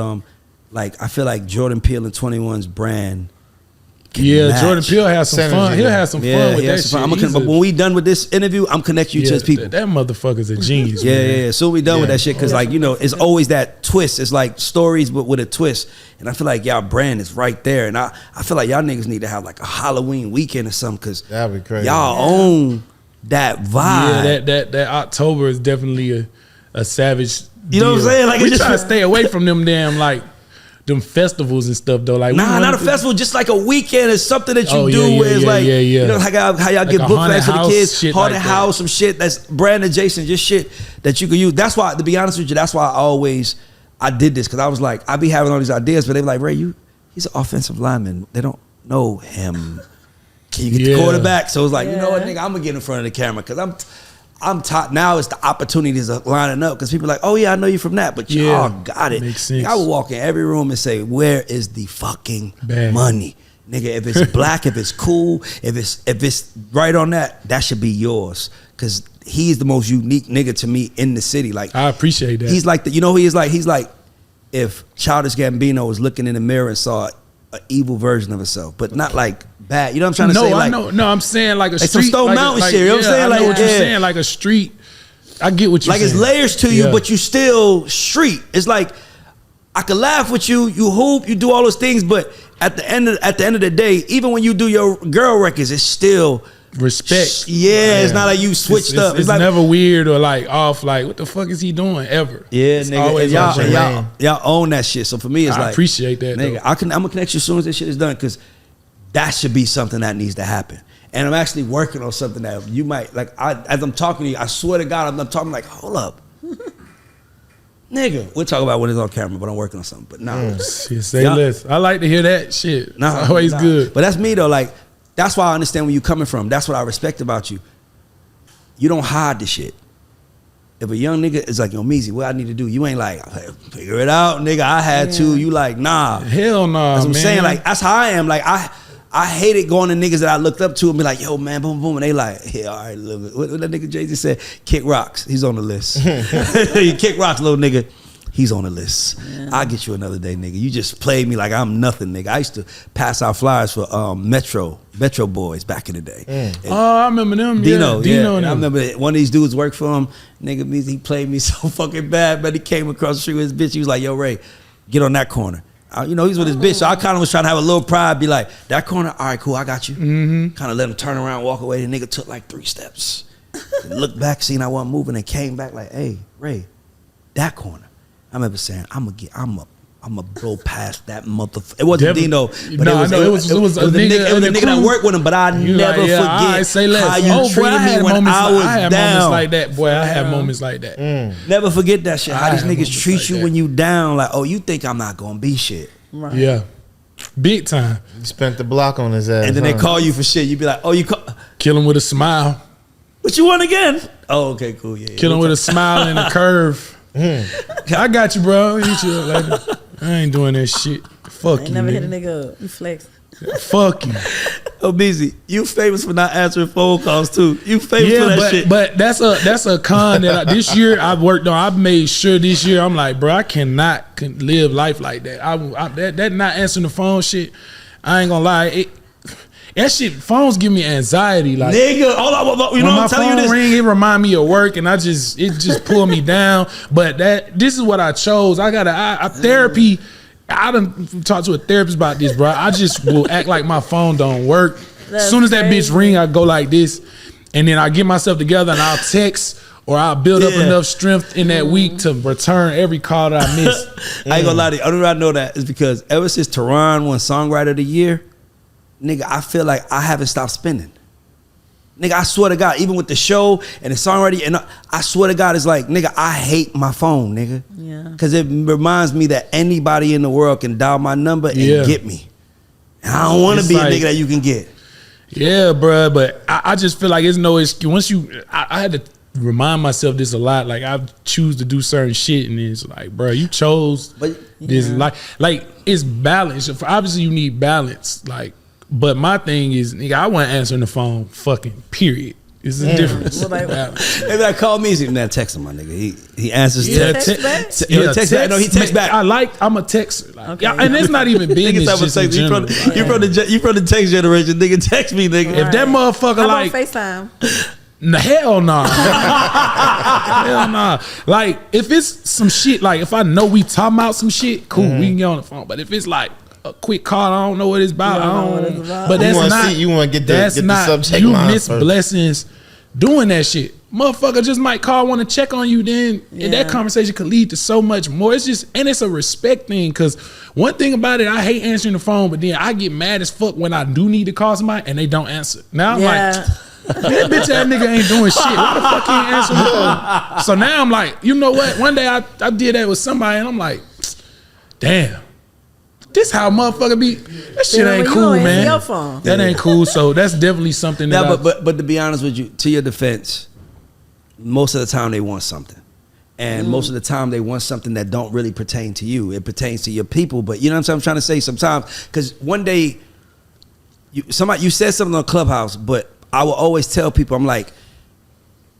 A: like I feel like Jordan Peele and 21's brand. Match.
D: Jordan Peele has some fun. He'll have some fun with that shit.
A: But when we done with this interview, I'm connecting you to his people.
D: That motherfucker's a genius.
A: Yeah. So we done with that shit because like, you know, it's always that twist. It's like stories but with a twist. And I feel like y'all brand is right there. And I feel like y'all niggas need to have like a Halloween weekend or something because
C: that'd be crazy.
A: Y'all own that vibe.
D: Yeah, that October is definitely a Savage.
A: You know what I'm saying? Like
D: we try to stay away from them damn like them festivals and stuff though. Like
A: not a festival, just like a weekend is something that you do where it's like you know how y'all get book bags for the kids, haunted house, some shit that's brand adjacent, just shit that you can use. That's why, to be honest with you, that's why I did this because I was like, I be having all these ideas, but they be like, Ray, he's an offensive lineman. They don't know him. Can you get the quarterback? So it's like, you know what, nigga, I'm gonna get in front of the camera because I'm taught now. It's the opportunities of lining up because people are like, oh yeah, I know you from that, but y'all got it.
D: Makes sense.
A: I would walk in every room and say, where is the fucking money, nigga? If it's black, if it's cool, if it's right on that should be yours because he's the most unique nigga to me in the city. Like
D: I appreciate that.
A: He's like he's like if Childish Gambino was looking in the mirror and saw an evil version of himself, but not like bad. You know what I'm trying to say?
D: I know. No, I'm saying like a street.
A: Some Stone Mountain shit. You know what I'm saying?
D: I know what you're saying. Like a street. I get what you're saying.
A: Like it's layers to you, but you still street. It's like I can laugh with you, you hoop, you do all those things, but at the end of the day, even when you do your girl records, it's still
D: respect.
A: Yeah, it's not like you switched up.
D: It's like, never weird or like off. Like, what the fuck is he doing ever?
A: Yeah,
D: it's
A: nigga. Y'all own that shit. So for me, it's
D: I appreciate that,
A: nigga. I'm gonna connect you as soon as this shit is done, because that should be something that needs to happen. And I'm actually working on something that you might like. As I'm talking to you, I swear to God, I'm talking like, hold up. Nigga, we'll talk about when it's on camera, but I'm working on something. But nah.
D: Say less. I like to hear that shit. Nah, it's always good.
A: But that's me though. Like, that's why I understand where you're coming from. That's what I respect about you. You don't hide the shit. If a young nigga is like, yo, Meezy, what I need to do? You ain't like, hey, figure it out, nigga. I had to. You like, nah.
D: Hell nah,
A: that's what I'm
D: man.
A: saying. Like, that's how I am. Like, I hated going to niggas that I looked up to and be like, yo, man, boom, boom. And they like, yeah, all right, look. What that nigga Jay-Z said? Kick rocks. He's on the list. You kick rocks, little nigga. He's on the list. Yeah. I'll get you another day, nigga. You just played me like I'm nothing, nigga. I used to pass out flyers for Metro Boys back in the day.
D: I remember them.
A: Dino,
D: Dino
A: I remember one of these dudes worked for him. Nigga, he played me so fucking bad, but he came across the street with his bitch. He was like, yo, Ray, get on that corner. He's with his bitch, so I kind of was trying to have a little pride, be like, that corner, all right, cool, I got you. Mm-hmm. Kind of let him turn around, walk away. The nigga took like 3 steps. Looked back, seen I wasn't moving, and came back like, hey, Ray, that corner. I remember saying, I'm gonna blow past that motherfucker. It wasn't Dino, but it was a nigga that worked with him. But I never forget how you treated me when I was down.
D: Moments like that, boy. I had moments like that.
A: Never forget that shit. How these niggas treat you when you down. Like, oh, you think I'm not gonna be shit?
D: Right. Yeah, big time.
C: You spent the block on his ass,
A: and then they call you for shit. You be like, oh,
D: kill him with a smile.
A: What you want again? Oh, okay, cool. Yeah.
D: Kill him with a smile and a curve. I got you, bro. Eat you up later. I ain't doing that shit. Fuck you.
B: Never hit a nigga up. You flex.
D: Fuck you.
A: Oh, Meezy, you famous for not answering phone calls too. You famous for that shit.
D: But that's a con that this year I've worked on. I've made sure this year I'm like, bro, I cannot live life like that. That not answering the phone shit. I ain't gonna lie. That shit, phones give me anxiety. Like,
A: nigga, you know what I'm telling you this?
D: Ring, it remind me of work, and it just pull me down. But this is what I chose. I got a therapy. I done talked to a therapist about this, bro. I just will act like my phone don't work. As soon as that bitch ring, I go like this, and then I get myself together and I'll text. Or I'll build up enough strength in that week to return every call that I miss.
A: I ain't gonna lie to you. The only reason I know that is because ever since Tehran won Songwriter of the Year, nigga, I feel like I haven't stopped spending. Nigga, I swear to God, even with the show and the songwriting, and I swear to God, it's like, nigga, I hate my phone, nigga. Yeah. Because it reminds me that anybody in the world can dial my number and get me. And I don't want to be a nigga that you can get.
D: Yeah, bro, but I just feel like it's no excuse. Once I had to remind myself this a lot. Like, I choose to do certain shit, and it's like, bro, you chose this life. Like, it's balance. Obviously, you need balance. Like, but my thing is, nigga, I wasn't answering the phone, fucking, period. It's a difference.
A: Maybe I call Meezy and then text him, my nigga. He answers
B: text back?
A: No, he texts back.
D: I'm a texter. Like, and it's not even business. Just in general.
A: You from the text generation, nigga. Text me, nigga.
D: If that motherfucker like
B: FaceTime.
D: Hell no. Hell no. Like, if it's some shit, like if I know we talking about some shit, cool, we can get on the phone. But if it's like a quick call, I don't know what it's about. But that's not.
C: You want to get the subject
D: you
C: line
D: miss
C: first.
D: Blessings doing that shit. Motherfucker just might call, want to check on you. Then and that conversation could lead to so much more. It's just, and it's a respect thing. Because one thing about it, I hate answering the phone, but then I get mad as fuck when I do need to call somebody and they don't answer. Now I'm like, that bitch ass nigga ain't doing shit. Why the fuck he ain't answering the phone? So now I'm like, you know what? One day I did that with somebody and I'm like, damn. This how motherfucker be. That shit ain't cool, man.
B: Your phone.
D: That ain't cool. So that's definitely something that.
A: But to be honest with you, to your defense, most of the time they want something, and most of the time they want something that don't really pertain to you. It pertains to your people. But you know what I'm trying to say. Sometimes, because one day, you said something on Clubhouse, but I will always tell people, I'm like,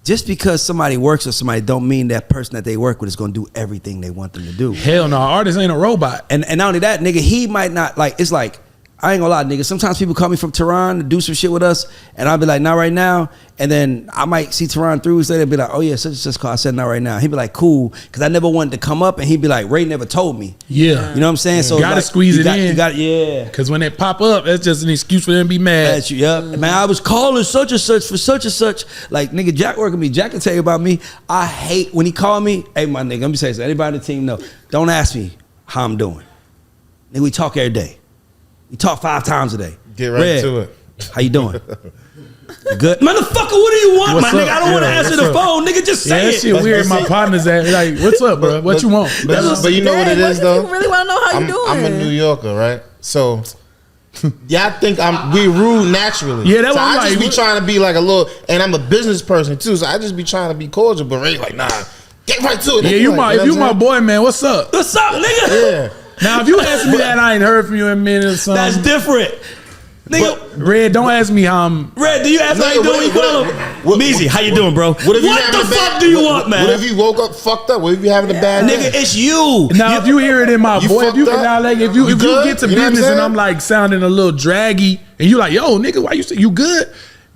A: just because somebody works with somebody don't mean that person that they work with is going to do everything they want them to do.
D: Hell no, artist ain't a robot.
A: And not only that, nigga, he might not, like, it's like, I ain't gonna lie, nigga. Sometimes people call me from Tehran to do some shit with us, and I'll be like, not right now. And then I might see Tehran through, so they'll be like, oh yeah, such and such call. I said, not right now. He'd be like, cool, because I never wanted to come up, and he'd be like, Ray never told me.
D: Yeah.
A: You know what I'm saying? So
D: gotta
A: like,
D: squeeze it in.
A: You got, yeah.
D: Because when they pop up, that's just an excuse for them to be mad.
A: At you, yep. Man, I was calling such and such for such and such. Like, nigga, Jack working me. Jack can tell you about me. I hate when he called me. Hey, my nigga, let me say something. Anybody on the team know, don't ask me how I'm doing. Nigga, we talk every day. We talk 5 times a day.
C: Get right to it.
A: How you doing? You good? Motherfucker, what do you want,
D: What's
A: my nigga?
D: up?
A: I don't want to
D: Yeah,
A: answer
D: what's
A: the
D: up?
A: phone. Nigga, just say
D: That
A: it.
D: shit weird. My partner's at like, what's up, bro? What you want?
C: But you know what it is though.
B: You really want to know how you doing?
C: I'm a New Yorker, right? So y'all think we rude naturally.
D: Yeah, that's
C: so
D: what I'm
C: I just
D: like.
C: be trying to be like a little, and I'm a business person too, so I just be trying to be cordial. But Ray like, nah, get right to it.
D: Yeah, you my, if you my boy, man, what's up?
A: What's up, nigga?
C: Yeah.
D: Now, if you ask me that, I ain't heard from you in a minute or something.
A: That's different. Nigga,
D: Red, don't ask me how I'm.
A: Red, do you ask how you doing? You call him? Meezy, how you doing, bro? What the fuck do you want, man?
C: What if you woke up fucked up? What if you having a bad day?
A: Nigga, it's you.
D: Now, if you hear it in my
C: You
D: voice, if you
C: fucked up?
D: now, like, if you
C: good?
D: get to
C: You know what I'm
D: business and
C: saying?
D: I'm like sounding a little draggy, and you like, yo, nigga, why you say you good?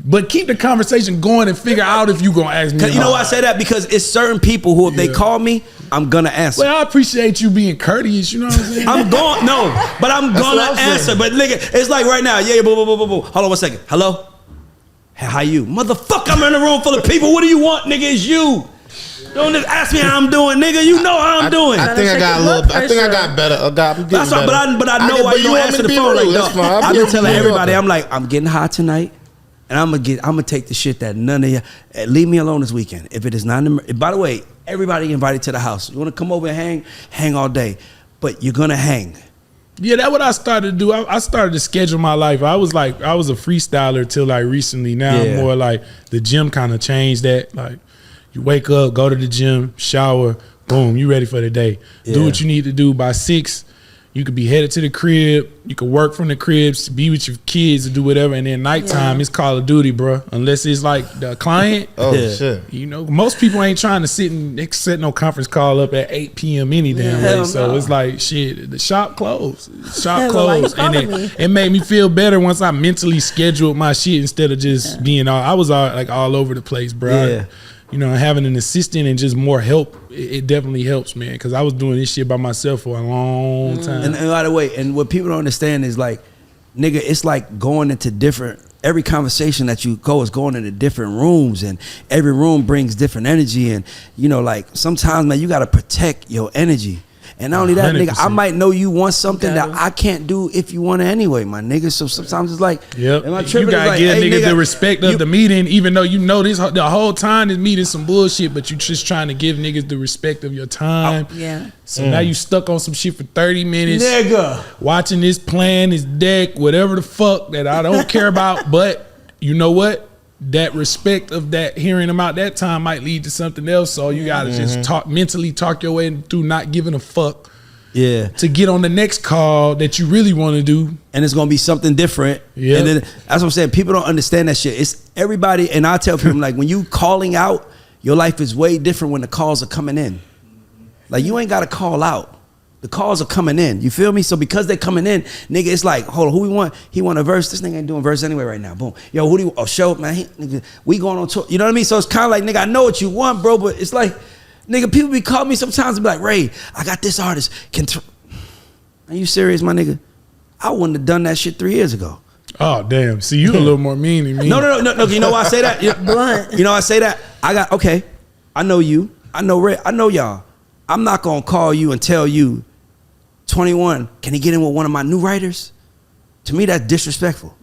D: But keep the conversation going and figure out if you gonna ask me.
A: You know why I say that? Because it's certain people who, if they call me, I'm gonna answer.
D: Well, I appreciate you being courteous. You know what I'm saying?
A: I'm going, no, but I'm gonna
C: what I'm
A: answer.
C: saying.
A: But nigga, it's like right now, yeah, boo, boo, boo, boo, boo. Hold on 1 second. Hello? Hey, how you? Motherfucker, I'm in a room full of people. What do you want, nigga? It's you. Don't just ask me how I'm doing, nigga. You know how I'm doing.
C: I think I got a little. I think I got better. I'm getting
A: That's right,
C: better.
A: but I know why you don't answer the phone like that. I've been telling everybody, I'm like, I'm getting high tonight. And I'm gonna take the shit that none of you leave me alone this weekend. If it is not, by the way, everybody invited to the house. You want to come over and hang all day, but you're gonna hang.
D: Yeah, that's what I started to do. I started to schedule my life. I was a freestyler till like recently. Now I'm more like the gym kind of changed that. Like you wake up, go to the gym, shower, boom, you ready for the day. Do what you need to do by 6. You could be headed to the crib. You could work from the cribs, be with your kids, and do whatever. And then nighttime, it's Call of Duty, bro. Unless it's like the client.
C: Oh shit!
D: You know, most people ain't trying to set no conference call up at 8 p.m. any damn way. So it's like shit. The shop closed. Shop closed, and it made me feel better once I mentally scheduled my shit instead of just being all. I was all over the place, bro.
A: Yeah.
D: You know, having an assistant and just more help, it definitely helps, man. Because I was doing this shit by myself for a long time.
A: And by the way, and what people don't understand is like, nigga, it's like going into different. Every conversation that you go is going into different rooms, and every room brings different energy. And you know, like sometimes, man, you got to protect your energy. And not only that, 100%. Nigga, I might know you want something that I can't do if you want it anyway, my nigga. So sometimes it's like,
D: yep.
A: Am I
D: You
A: tripping?
D: gotta
A: like,
D: give
A: hey,
D: nigga the respect of the meeting, even though you know this the whole time this meeting some bullshit, but you just trying to give niggas the respect of your time.
B: Yeah.
D: So now you stuck on some shit for 30 minutes,
A: nigga,
D: watching this plan, this deck, whatever the fuck that I don't care about. But you know what? That respect of that hearing them out that time might lead to something else. So you gotta just mentally talk your way through not giving a fuck.
A: Yeah.
D: To get on the next call that you really want to do.
A: And it's gonna be something different.
D: Yeah.
A: And then that's what I'm saying. People don't understand that shit. It's everybody, and I tell people like when you calling out, your life is way different when the calls are coming in. Like you ain't gotta call out. The calls are coming in. You feel me? So because they're coming in, nigga, it's like, hold on, who we want? He want a verse. This nigga ain't doing verse anyway right now. Boom. Yo, who do you show up, man? Nigga, we going on tour. You know what I mean? So it's kind of like, nigga, I know what you want, bro, but it's like, nigga, people be calling me sometimes and be like, Ray, I got this artist. Are you serious, my nigga? I wouldn't have done that shit 3 years ago.
D: Oh, damn. See, you a little more mean than me.
A: No. You know why I say that?
B: Blunt.
A: You know why I say that? I know you. I know Red. I know y'all. I'm not going to call you and tell you, 21, can he get in with one of my new writers? To me, that's disrespectful.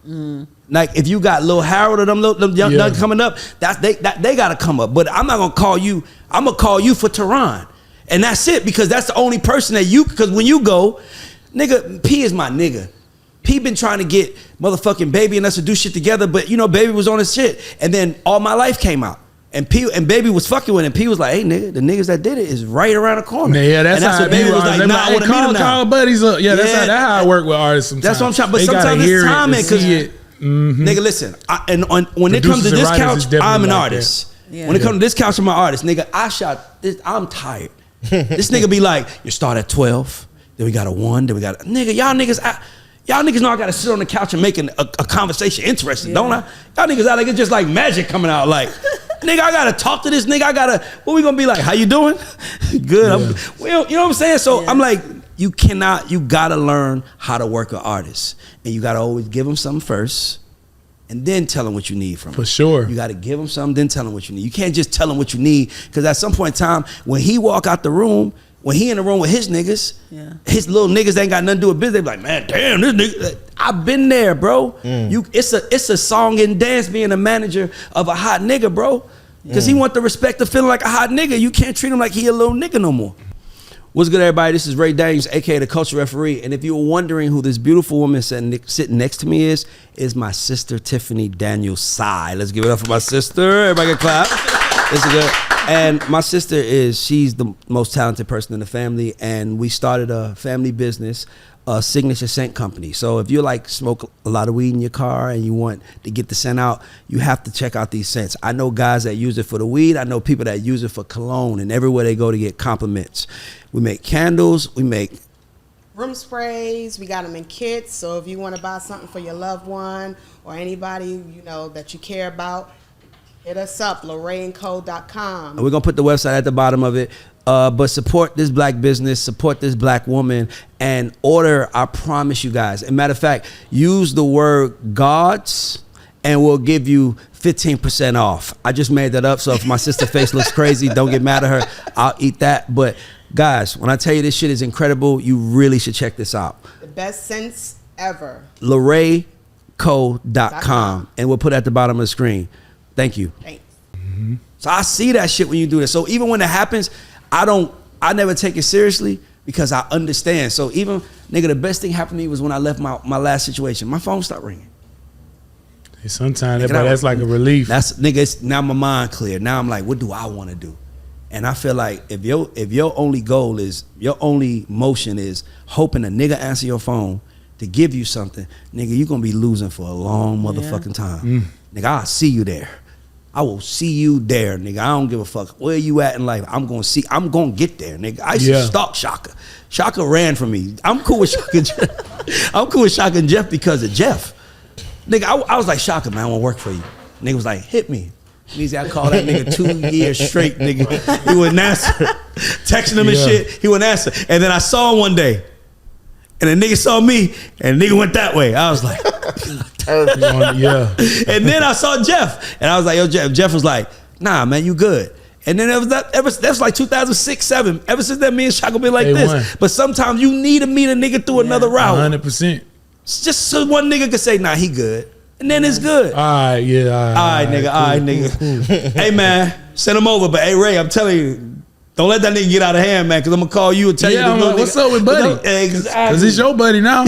A: Like, if you got Lil Harold or them young nuggets coming up, they got to come up. But I'm not going to call you. I'm going to call you for Tehran. And that's it, because that's the only person that because when you go, nigga, P is my nigga. P been trying to get motherfucking Baby and us to do shit together, but you know, Baby was on his shit. And then All My Life came out. And Baby was fucking with him. P was like, hey nigga, the niggas that did it is right around the corner.
D: Yeah, that's
A: how Baby was like, nah, I wanna meet him now.
D: Call buddies up. Yeah, that's how I work with artists sometimes.
A: That's what I'm trying, but sometimes it's timing, because nigga, listen, when it comes to this couch, I'm an artist. When it comes to this couch, I'm an artist. Nigga, I shot this, I'm tired. This nigga be like, you start at 12, then we got a 1, then we got nigga, y'all niggas, Y'all niggas know I gotta sit on the couch and make a conversation interesting, don't I? Y'all niggas out like it's just like magic coming out. Like, nigga, I gotta talk to this nigga. What we gonna be like? How you doing? Good. Yeah. You know what I'm saying? So I'm like, you gotta learn how to work an artist. And you gotta always give them something first. And then tell them what you need from them.
D: For sure.
A: You got to give them something, then tell them what you need. You can't just tell them what you need, because at some point in time, when he walk out the room, when he in the room with his niggas, his little niggas ain't got nothing to do with business. They be like, man, damn, this nigga. I've been there, bro. It's a song and dance being a manager of a hot nigga, bro. Because he want the respect of feeling like a hot nigga. You can't treat him like he a little nigga no more. What's good, everybody? This is Reid, aka the Culture Referee. And if you were wondering who this beautiful woman sitting next to me is my sister, Tiffany Daniel Sy. Let's give it up for my sister. Everybody can clap. This is good. And my sister she's the most talented person in the family. And we started a family business, a signature scent company. So if you like smoke a lot of weed in your car and you want to get the scent out, you have to check out these scents. I know guys that use it for the weed. I know people that use it for cologne, and everywhere they go to get compliments. We make candles. We make
B: room sprays. We got them in kits. So if you want to buy something for your loved one or anybody that you care about, hit us up, LorraineCo.com.
A: We're gonna put the website at the bottom of it. But support this black business, support this black woman, and order. I promise you guys. As a matter of fact, use the word gods, and we'll give you 15% off. I just made that up, so if my sister's face looks crazy, don't get mad at her. I'll eat that. But guys, when I tell you this shit is incredible, you really should check this out.
B: The best scents ever.
A: LorraineCo.com, and we'll put it at the bottom of the screen. Thank you.
B: Thanks.
A: So I see that shit when you do this. So even when it happens, I never take it seriously, because I understand. So even, nigga, the best thing happened to me was when I left my last situation. My phone stopped ringing.
D: Sometimes that's like a relief.
A: Now my mind clear. Now I'm like, what do I want to do? And I feel like if your only goal is, your only motion is hoping a nigga answer your phone to give you something, nigga, you gonna be losing for a long motherfucking time. Nigga, I'll see you there. I will see you there, nigga. I don't give a fuck where you at in life. I'm gonna get there, nigga. I used to stalk Shaka. Shaka ran from me. I'm cool with Shaka and Jeff. I'm cool with Shaka and Jeff because of Jeff. Nigga, I was like, Shaka, man, I wanna work for you. Nigga was like, hit me. Meezy, I called that nigga 2 years straight, nigga. He wouldn't answer. Texting him and shit, he wouldn't answer. And then I saw him one day, and the nigga saw me, and the nigga went that way. I was like, And then I saw Jeff, and I was like, yo, Jeff. Jeff was like, nah, man, you good. And then that's like 2006, 2007. Ever since then, me and Shaka been like this. But sometimes you need to meet a nigga through another route.
D: 100%.
A: Just so one nigga could say, nah, he good. And then it's good.
D: All right, yeah.
A: All right, nigga. Hey, man, send him over. But, hey, Ray, I'm telling you, don't let that nigga get out of hand, man, because I'm going to call you and tell you.
D: Like, what's up with Buddy? Because it's your buddy now.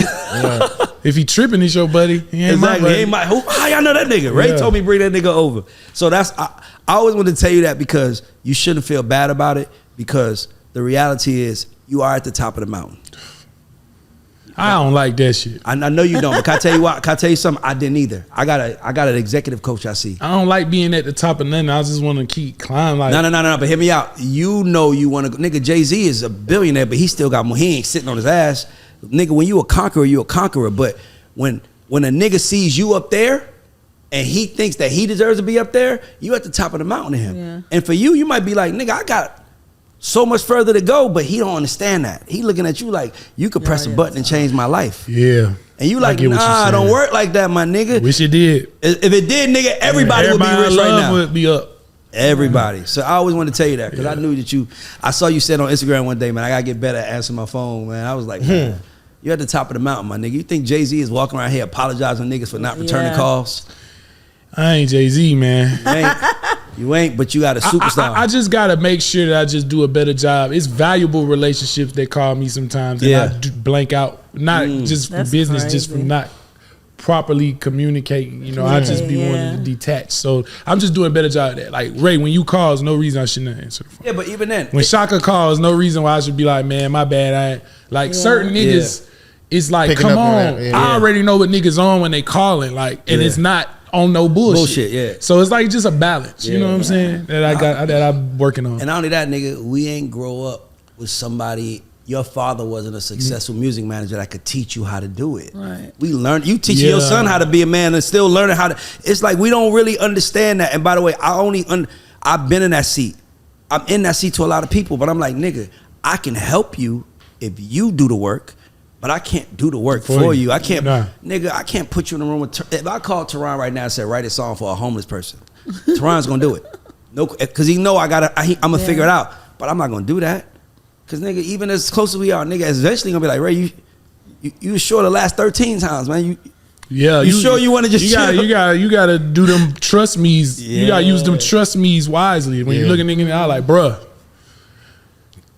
D: If he tripping, it's your buddy. He ain't my buddy.
A: He ain't how y'all know that nigga? Ray told me bring that nigga over. So I always wanted to tell you that, because you shouldn't feel bad about it, because the reality is you are at the top of the mountain.
D: I don't like that shit.
A: I know you don't, but can I tell you what? Can I tell you something? I didn't either. I got an executive coach I see.
D: I don't like being at the top of nothing. I just want to keep climbing. Like,
A: no. But hear me out. You know you want to go. Nigga, Jay-Z is a billionaire, but he still got more. He ain't sitting on his ass. Nigga, when you a conqueror, you a conqueror. But when a nigga sees you up there and he thinks that he deserves to be up there, you at the top of the mountain to him. Yeah. And for you might be like, nigga, I got so much further to go, but he don't understand that. He looking at you like you could press a button and change my life.
D: Yeah.
A: And you like, nah, don't work like that, my nigga.
D: Wish it did.
A: If it did, nigga, everybody would be rich right now.
D: Would be up.
A: Everybody. So I always wanted to tell you that, because I knew that I saw you said on Instagram one day, man, I gotta get better at answering my phone, man. I was like, man, you're at the top of the mountain, my nigga. You think Jay-Z is walking around here apologizing to niggas for not returning calls?
D: I ain't Jay-Z, man.
A: You ain't, but you got a superstar.
D: I just got to make sure that I just do a better job. It's valuable relationships that call me sometimes, and I blank out, not just for business, crazy. Just from not properly communicating. You know, I just be wanting to detach. So I'm just doing a better job of that. Like, Ray, when you call, there's no reason I shouldn't answer the phone.
A: Yeah, but even then.
D: When Shaka calls, no reason why I should be like, man, my bad. I ain't. Like, certain niggas, it's like, picking come on. I already know what niggas on when they calling. Like, and it's not on no bullshit. So it's like just a balance. You know what I'm saying? That I'm working on.
A: And not only that, nigga, we ain't grow up with somebody your father wasn't a successful music manager that could teach you how to do it.
E: Right.
A: We learned. You teach your son how to be a man and still learning how to. It's like we don't really understand that. And by the way, I've been in that seat. I'm in that seat to a lot of people, but I'm like, nigga, I can help you if you do the work, but I can't do the work for you. I can't, nigga, I can't put you in a room with. If I call Teron right now and say write a song for a homeless person, Teron's gonna do it. No, because he know I'm gonna figure it out. But I'm not gonna do that. Cause nigga, even as close as we are, nigga, eventually gonna be like, Ray, you sure the last 13 times, man. You sure you want to just
D: you gotta do them trust me's. Yeah. You gotta use them trust me's wisely. When you look at nigga in the eye like, bruh,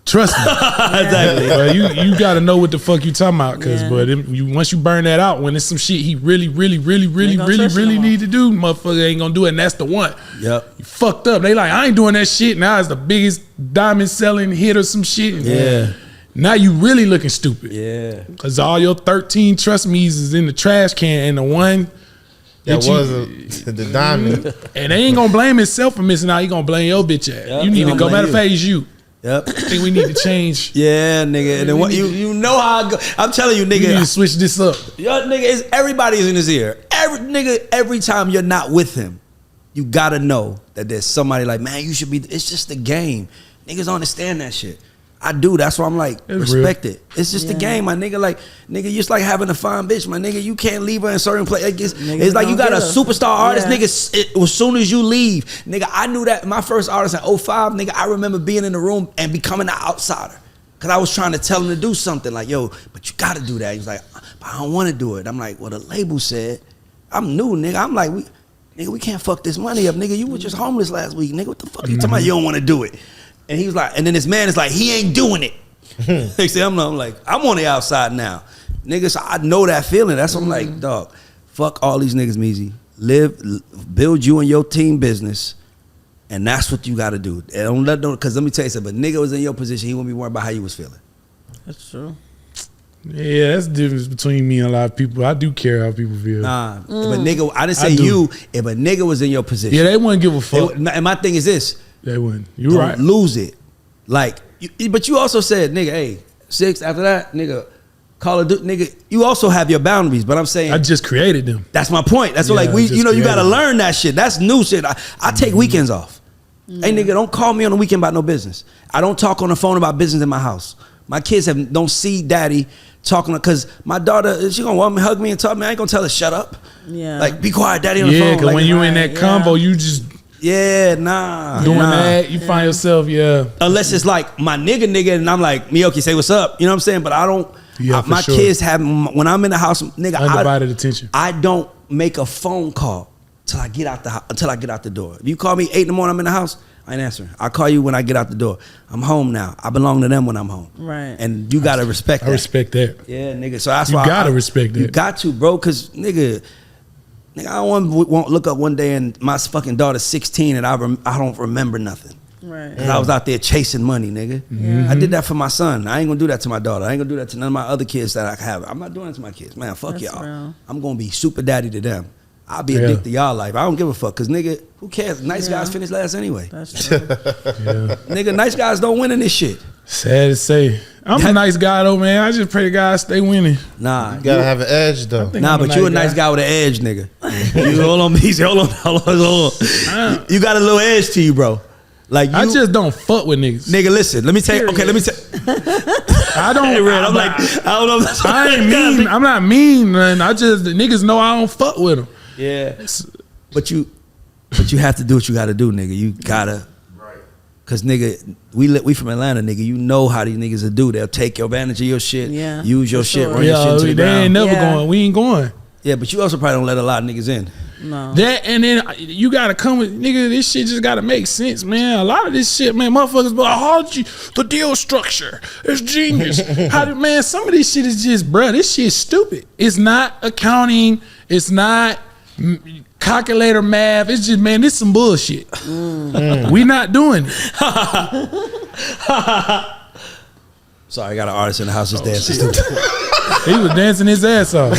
D: trust me.
A: Exactly.
D: But you gotta know what the fuck you talking about. Cause once you burn that out, when it's some shit he really need to do, motherfucker ain't gonna do it, and that's the one.
A: Yep.
D: You fucked up. They like, I ain't doing that shit. Now it's the biggest diamond selling hit or some shit.
A: Yeah.
D: Now you really looking stupid.
A: Yeah.
D: Cause all your 13 trust me's is in the trash can, and the one
C: that was the diamond.
D: And they ain't gonna blame himself for missing out. He gonna blame your bitch ass. Yep. You need to go. Matter of fact, it's you.
A: Yep.
D: I think we need to change.
A: Yeah, nigga. And then what you know how I go. I'm telling you, nigga.
D: You need to switch this up.
A: Yo, nigga, everybody's in his ear. Every time you're not with him, you gotta know that there's somebody like, man, you should be. It's just a game. Niggas don't understand that shit. I do. That's why I'm like,
D: it's
A: respect
D: real.
A: it. It's just a game, my nigga. Like, nigga, just like having a fine bitch, my nigga. You can't leave her in certain places. It's like you got a superstar artist, nigga. As soon as you leave, nigga, I knew that my first artist in 05, nigga, I remember being in the room and becoming an outsider. Cause I was trying to tell him to do something like, yo, but you gotta do that. He was like, but I don't want to do it. I'm like, well, the label said, I'm new, nigga. I'm like, we can't fuck this money up, nigga. You were just homeless last week, nigga. What the fuck you talking about? You don't want to do it. And he was like, and then this man is like, he ain't doing it. They say, I'm like, I'm on the outside now. Niggas, so I know that feeling. That's what I'm like, dog, fuck all these niggas, Meezy. Build you and your team business, and that's what you gotta do. And because let me tell you something, if a nigga was in your position, he wouldn't be worried about how you was feeling.
E: That's true.
D: Yeah, that's the difference between me and a lot of people. I do care how people feel.
A: Nah, if a nigga, I didn't say you, if a nigga was in your position.
D: Yeah, they wouldn't give a fuck.
A: And my thing is this.
D: They wouldn't. You
A: Don't
D: right.
A: lose it. Like, but you also said, nigga, hey, 6 after that, nigga, Call of Duty, nigga. You also have your boundaries, but I'm saying
D: I just created them.
A: That's my point. That's what, like, you gotta learn that shit. That's new shit. I take weekends off. Hey, nigga, don't call me on the weekend about no business. I don't talk on the phone about business in my house. My kids don't see daddy talking, because my daughter, she gonna want me, hug me and talk to me. I ain't gonna tell her shut up.
E: Yeah.
A: Like, be quiet, daddy on the phone.
D: Yeah, because
A: like,
D: when you in that combo, you just
A: doing
D: that, you find yourself,
A: unless it's like my nigga, and I'm like, Miyoki, say what's up. You know what I'm saying? But I don't. My kids have, when I'm in the house, nigga,
D: undivided attention.
A: I don't make a phone call till I get out the door. If you call me 8 in the morning, I'm in the house, I ain't answering. I'll call you when I get out the door. I'm home now. I belong to them when I'm home.
E: Right.
A: And you gotta respect that.
D: I respect that.
A: Yeah, nigga. So that's
D: you
A: why
D: you gotta respect that.
A: You got to, bro, because nigga, I don't want look up one day and my fucking daughter's 16 and I don't remember nothing.
E: Right.
A: Because I was out there chasing money, nigga.
E: Yeah.
A: I did that for my son. I ain't gonna do that to my daughter. I ain't gonna do that to none of my other kids that I have. I'm not doing it to my kids. Man, fuck
E: That's
A: y'all.
E: real.
A: I'm gonna be super daddy to them. I'll be addicted to y'all life. I don't give a fuck. Because, nigga, who cares? Nice guys finish last anyway.
E: That's true.
A: Nigga, nice guys don't win in this shit.
D: Sad to say. I'm a nice guy, though, man. I just pray the guys stay winning.
A: Nah.
C: You gotta have an edge, though.
A: Nah, but you a nice guy with an edge, nigga. Hold on, Meezy. Hold on. You got a little edge to you, bro. Like,
D: I just don't fuck with niggas.
A: Nigga, listen. Let me tell you. Okay, let me tell
D: I don't.
A: Hey, Red, I'm like, I don't know.
D: I ain't mean. I'm not mean, man. I just, the niggas know I don't fuck with them.
A: Yeah. But you have to do what you gotta do, nigga. You gotta. Right. Cause nigga, we from Atlanta, nigga. You know how these niggas will do. They'll take advantage of your shit.
E: Yeah.
A: Use your shit, run your shit to the
D: they
A: ground.
D: ain't never going. We ain't going.
A: Yeah, but you also probably don't let a lot of niggas in.
E: No.
D: That, and then you gotta come with, nigga, this shit just gotta make sense, man. A lot of this shit, man, motherfuckers be like, how did you, the deal structure, it's genius. Man, some of this shit is just, bruh, this shit is stupid. It's not accounting, it's not calculator math, it's just, man, this some bullshit. We not doing it.
A: Sorry, I got an artist in the house just dancing.
D: He was dancing his ass off.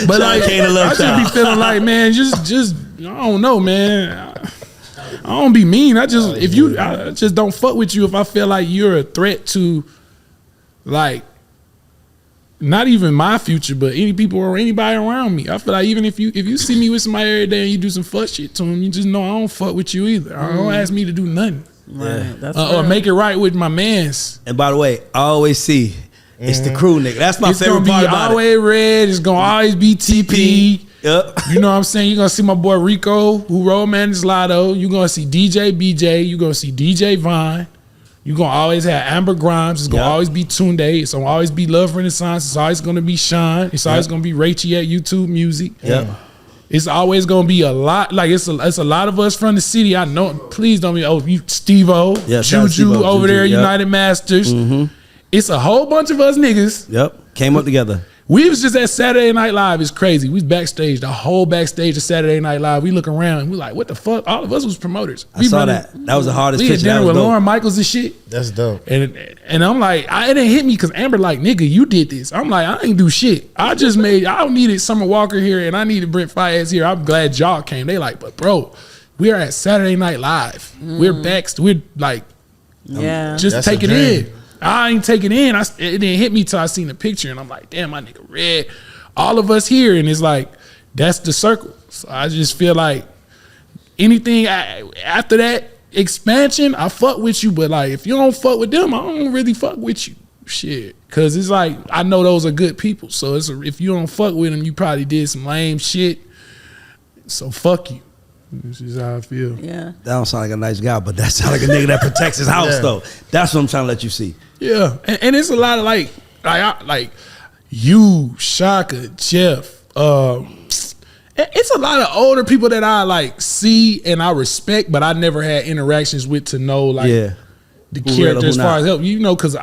D: But like, I just be feeling like, man, just I don't know, man. I don't be mean. I just don't fuck with you if I feel like you're a threat to like, not even my future, but any people or anybody around me. I feel like even if you see me with somebody every day and you do some fuck shit to them, you just know I don't fuck with you either. Don't ask me to do nothing.
E: Right. That's
D: Or make it right with my mans.
A: And by the way, I always see it's the crew nigga. That's my favorite part about it.
D: It's gonna be always Red. It's gonna always be TP.
A: Yep.
D: You know what I'm saying? You're gonna see my boy Rico, who road managed Lotto. You're gonna see DJ BJ. You're gonna see DJ Vine. You're gonna always have Amber Grimes. It's gonna always be Tunde. It's gonna always be Love Renaissance. It's always gonna be Sean. It's always gonna be Rachie at YouTube Music.
A: Yeah.
D: It's always gonna be a lot. Like it's a lot of us from the city. I know. Please don't be. You Steve-O, Juju over there, United Masters. It's a whole bunch of us niggas.
A: Yep. Came up together.
D: We was just at Saturday Night Live. It's crazy. We was backstage, the whole backstage of Saturday Night Live. We look around and we like, what the fuck? All of us was promoters.
A: I saw that. That was the hardest
D: We had
A: picture.
D: dinner with
A: dope.
D: Lauren Michaels and shit.
C: That's dope.
D: And I'm like, it didn't hit me because Amber like, nigga, you did this. I'm like, I ain't do shit. I needed Summer Walker here and I needed Brent Fayez here. I'm glad y'all came. They like, but bro, we are at Saturday Night Live. We're like, just
C: That's
D: take
C: a
D: it
C: dream.
D: in. I ain't take it in. It didn't hit me till I seen the picture and I'm like, damn, my nigga Red. All of us here, and it's like, that's the circle. So I just feel like anything after that expansion, I fuck with you, but like if you don't fuck with them, I don't really fuck with you. Shit. Cause it's like, I know those are good people. So if you don't fuck with them, you probably did some lame shit. So fuck you. This is how I feel.
E: Yeah.
A: That don't sound like a nice guy, but that sound like a nigga that protects his house though. That's what I'm trying to let you see.
D: Yeah. And it's a lot of like you, Shaka, Jeff. It's a lot of older people that I like see and I respect, but I never had interactions with to know like the character as far as help. You know, because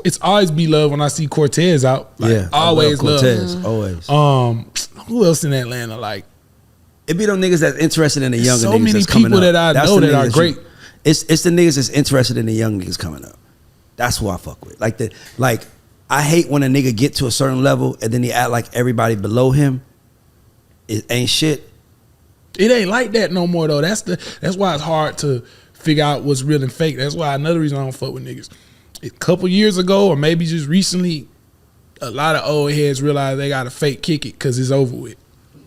D: it's always be love when I see Cortez out. Like, always love.
A: Cortez, always.
D: Who else in Atlanta? Like
A: it be them niggas that's interested in the younger
D: so
A: niggas
D: many
A: that's coming
D: people
A: up.
D: that I
A: That's
D: know
A: the
D: that are
A: niggas
D: great.
A: It's the niggas that's interested in the young niggas coming up. That's who I fuck with. Like I hate when a nigga get to a certain level and then he act like everybody below him. It ain't shit.
D: It ain't like that no more though. That's why it's hard to figure out what's real and fake. That's why another reason I don't fuck with niggas. A couple years ago, or maybe just recently, a lot of old heads realize they gotta fake kick it because it's over with.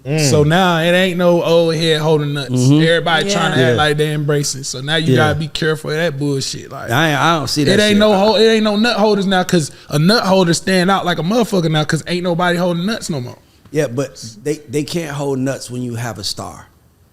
D: So now it ain't no old head holding nuts. Everybody trying to act like they embracing. So now you gotta be careful of that bullshit. Like
A: I don't see that.
D: It ain't
A: shit.
D: it ain't no nut holders now because a nut holder stand out like a motherfucker now because ain't nobody holding nuts no more.
A: Yeah, but they can't hold nuts when you have a star.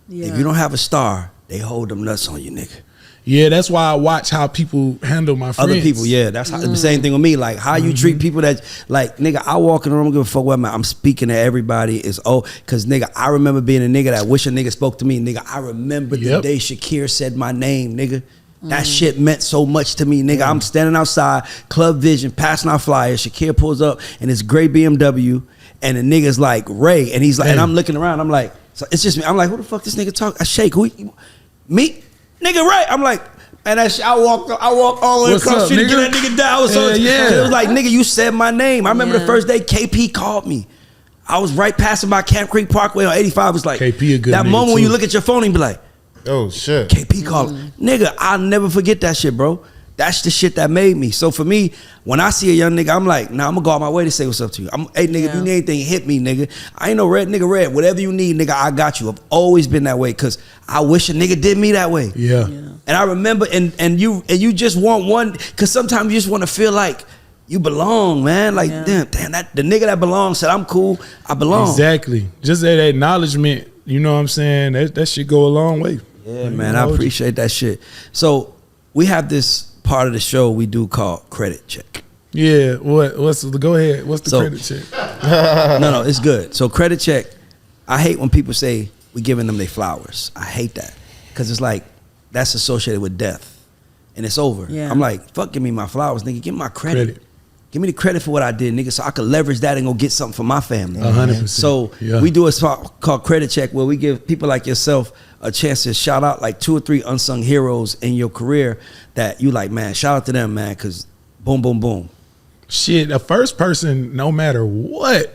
E: Yeah.
A: If you don't have a star, they hold them nuts on you, nigga.
D: Yeah, that's why I watch how people handle my friends.
A: Other people, yeah, that's the same thing with me. Like how you treat people that, like, nigga, I walk in the room, I don't give a fuck what I'm speaking to everybody. Is because nigga, I remember being a nigga that wish a nigga spoke to me. Nigga, I remember the day Shakir said my name, nigga. That shit meant so much to me, nigga. I'm standing outside, Club Vision, passing out flyers. Shakir pulls up in his gray BMW, and the nigga's like Ray, and he's like, and I'm looking around, I'm like, so it's just me. I'm like, who the fuck this nigga talk? I shake, me? Nigga, Ray. I'm like, and I walk all the way across the street to get that nigga down. It was like, nigga, you said my name. I remember the first day KP called me. I was right passing by Camp Creek Parkway on 85. It was like,
D: KP a good
A: that
D: nigga
A: moment when
D: too.
A: you look at your phone and be like,
C: oh shit,
A: KP called. Nigga, I'll never forget that shit, bro. That's the shit that made me. So for me, when I see a young nigga, I'm like, nah, I'm gonna go out my way to say what's up to you. Hey nigga, if you need anything, hit me, nigga. I ain't no red. Whatever you need, nigga, I got you. I've always been that way because I wish a nigga did me that way.
D: Yeah.
A: And I remember, and you just want one, because sometimes you just want to feel like you belong, man. Like, damn, that the nigga that belongs said, I'm cool, I belong.
D: Exactly. Just that acknowledgement, you know what I'm saying? That shit go a long way.
A: Yeah, man, I appreciate that shit. So we have this part of the show we do called Credit Check.
D: Yeah, go ahead. What's the credit check?
A: No, it's good. So Credit Check, I hate when people say we giving them their flowers. I hate that because it's like that's associated with death and it's over.
E: Yeah.
A: I'm like, fuck, give me my flowers, nigga. Give me my credit. Give me the credit for what I did, nigga, so I could leverage that and go get something for my family.
D: 100%.
A: So we do a spot called Credit Check where we give people like yourself a chance to shout out like 2 or 3 unsung heroes in your career that you like, man, shout out to them, man, because boom, boom, boom.
D: Shit, the first person, no matter what,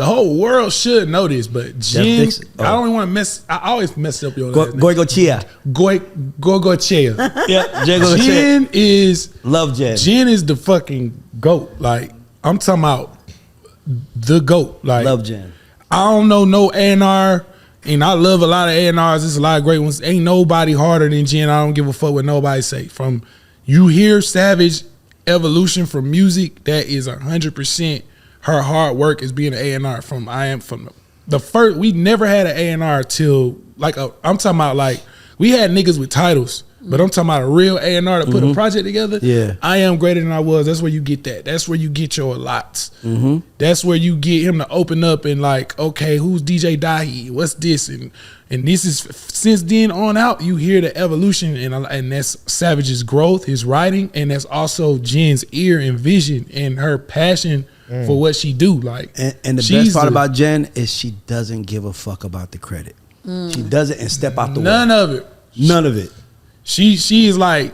D: the whole world should know this, but Jen,
A: Dixon. Oh.
D: I don't even want to mess. I always mess up your last name.
A: Goigochea.
D: Goigochea.
A: Yeah, Goigochea.
D: Jen is
A: Love Jen.
D: Jen is the fucking GOAT. Like, I'm talking about the GOAT. Like,
A: Love Jen.
D: I don't know no A&R, and I love a lot of A&Rs. There's a lot of great ones. Ain't nobody harder than Jen. I don't give a fuck what nobody say. From you hear Savage evolution from music, that is 100% her hard work is being an A&R. From the first, we never had an A&R till like I'm talking about like we had niggas with titles. But I'm talking about a real A&R to put a project together.
A: Yeah.
D: I Am Greater Than I Was. That's where you get that. That's where you get your lots.
A: Mm-hmm.
D: That's where you get him to open up and like, okay, who's DJ Dahi? What's this? And this is, since then on out, you hear the evolution and that's Savage's growth, his writing, and that's also Jen's ear and vision and her passion for what she do. Like,
A: and the best part about Jen is she doesn't give a fuck about the credit. She does it and step out the way.
D: None of it.
A: None of it.
D: She is like,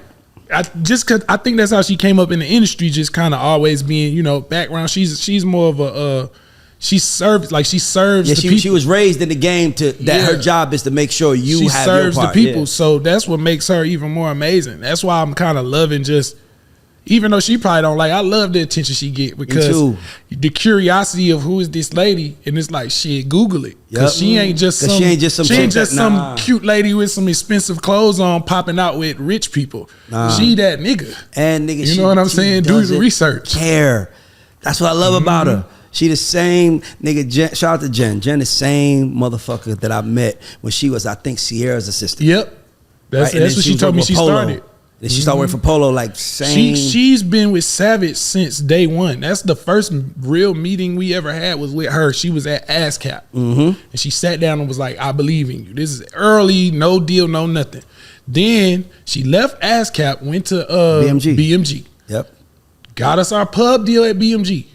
D: just cause I think that's how she came up in the industry, just kind of always being, you know, background. She's more of a she serves the people.
A: She was raised in the game to that her job is to make sure you
D: she
A: have
D: serves
A: your part.
D: the people.
A: Yeah.
D: So that's what makes her even more amazing. That's why I'm kind of loving just, even though she probably don't like, I love the attention she get because the curiosity of who is this lady, and it's like shit, Google it. Cause she ain't just some cute lady with some expensive clothes on popping out with rich people. She that nigga.
A: And nigga,
D: you know what I'm saying? Do the research.
A: Care. That's what I love about her. She the same nigga. Jen, shout out to Jen. Jen the same motherfucker that I met when she was, I think, Sierra's assistant.
D: Yep. That's what she told me she started.
A: Then she started working for Polo, like same.
D: She's been with Savage since day one. That's the first real meeting we ever had was with her. She was at ASCAP. And she sat down and was like, I believe in you. This is early, no deal, no nothing. Then she left ASCAP, went to BMG.
A: Yep.
D: Got us our pub deal at BMG.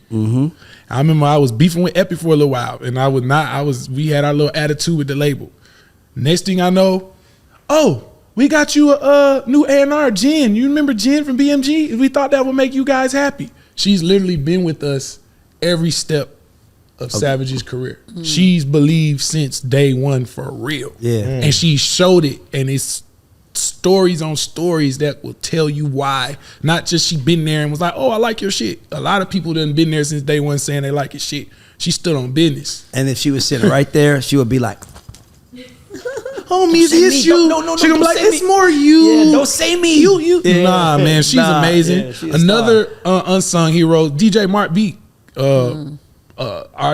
D: I remember I was beefing with Epic for a little while, and we had our little attitude with the label. Next thing I know, we got you a new A&R, Jen. You remember Jen from BMG? We thought that would make you guys happy. She's literally been with us every step of Savage's career. She's believed since day one for real.
A: Yeah.
D: And she showed it, and it's stories on stories that will tell you why. Not just she been there and was like, I like your shit. A lot of people done been there since day one saying they like your shit. She stood on business.
A: And if she was sitting right there, she would be like,
D: oh, Meezy, it's you.
A: No,
D: she gonna be like, it's more you.
A: Yeah, don't say me. You. Yeah.
D: Nah, man, she's amazing. Yeah, she's another unsung hero, DJ Mark B. Our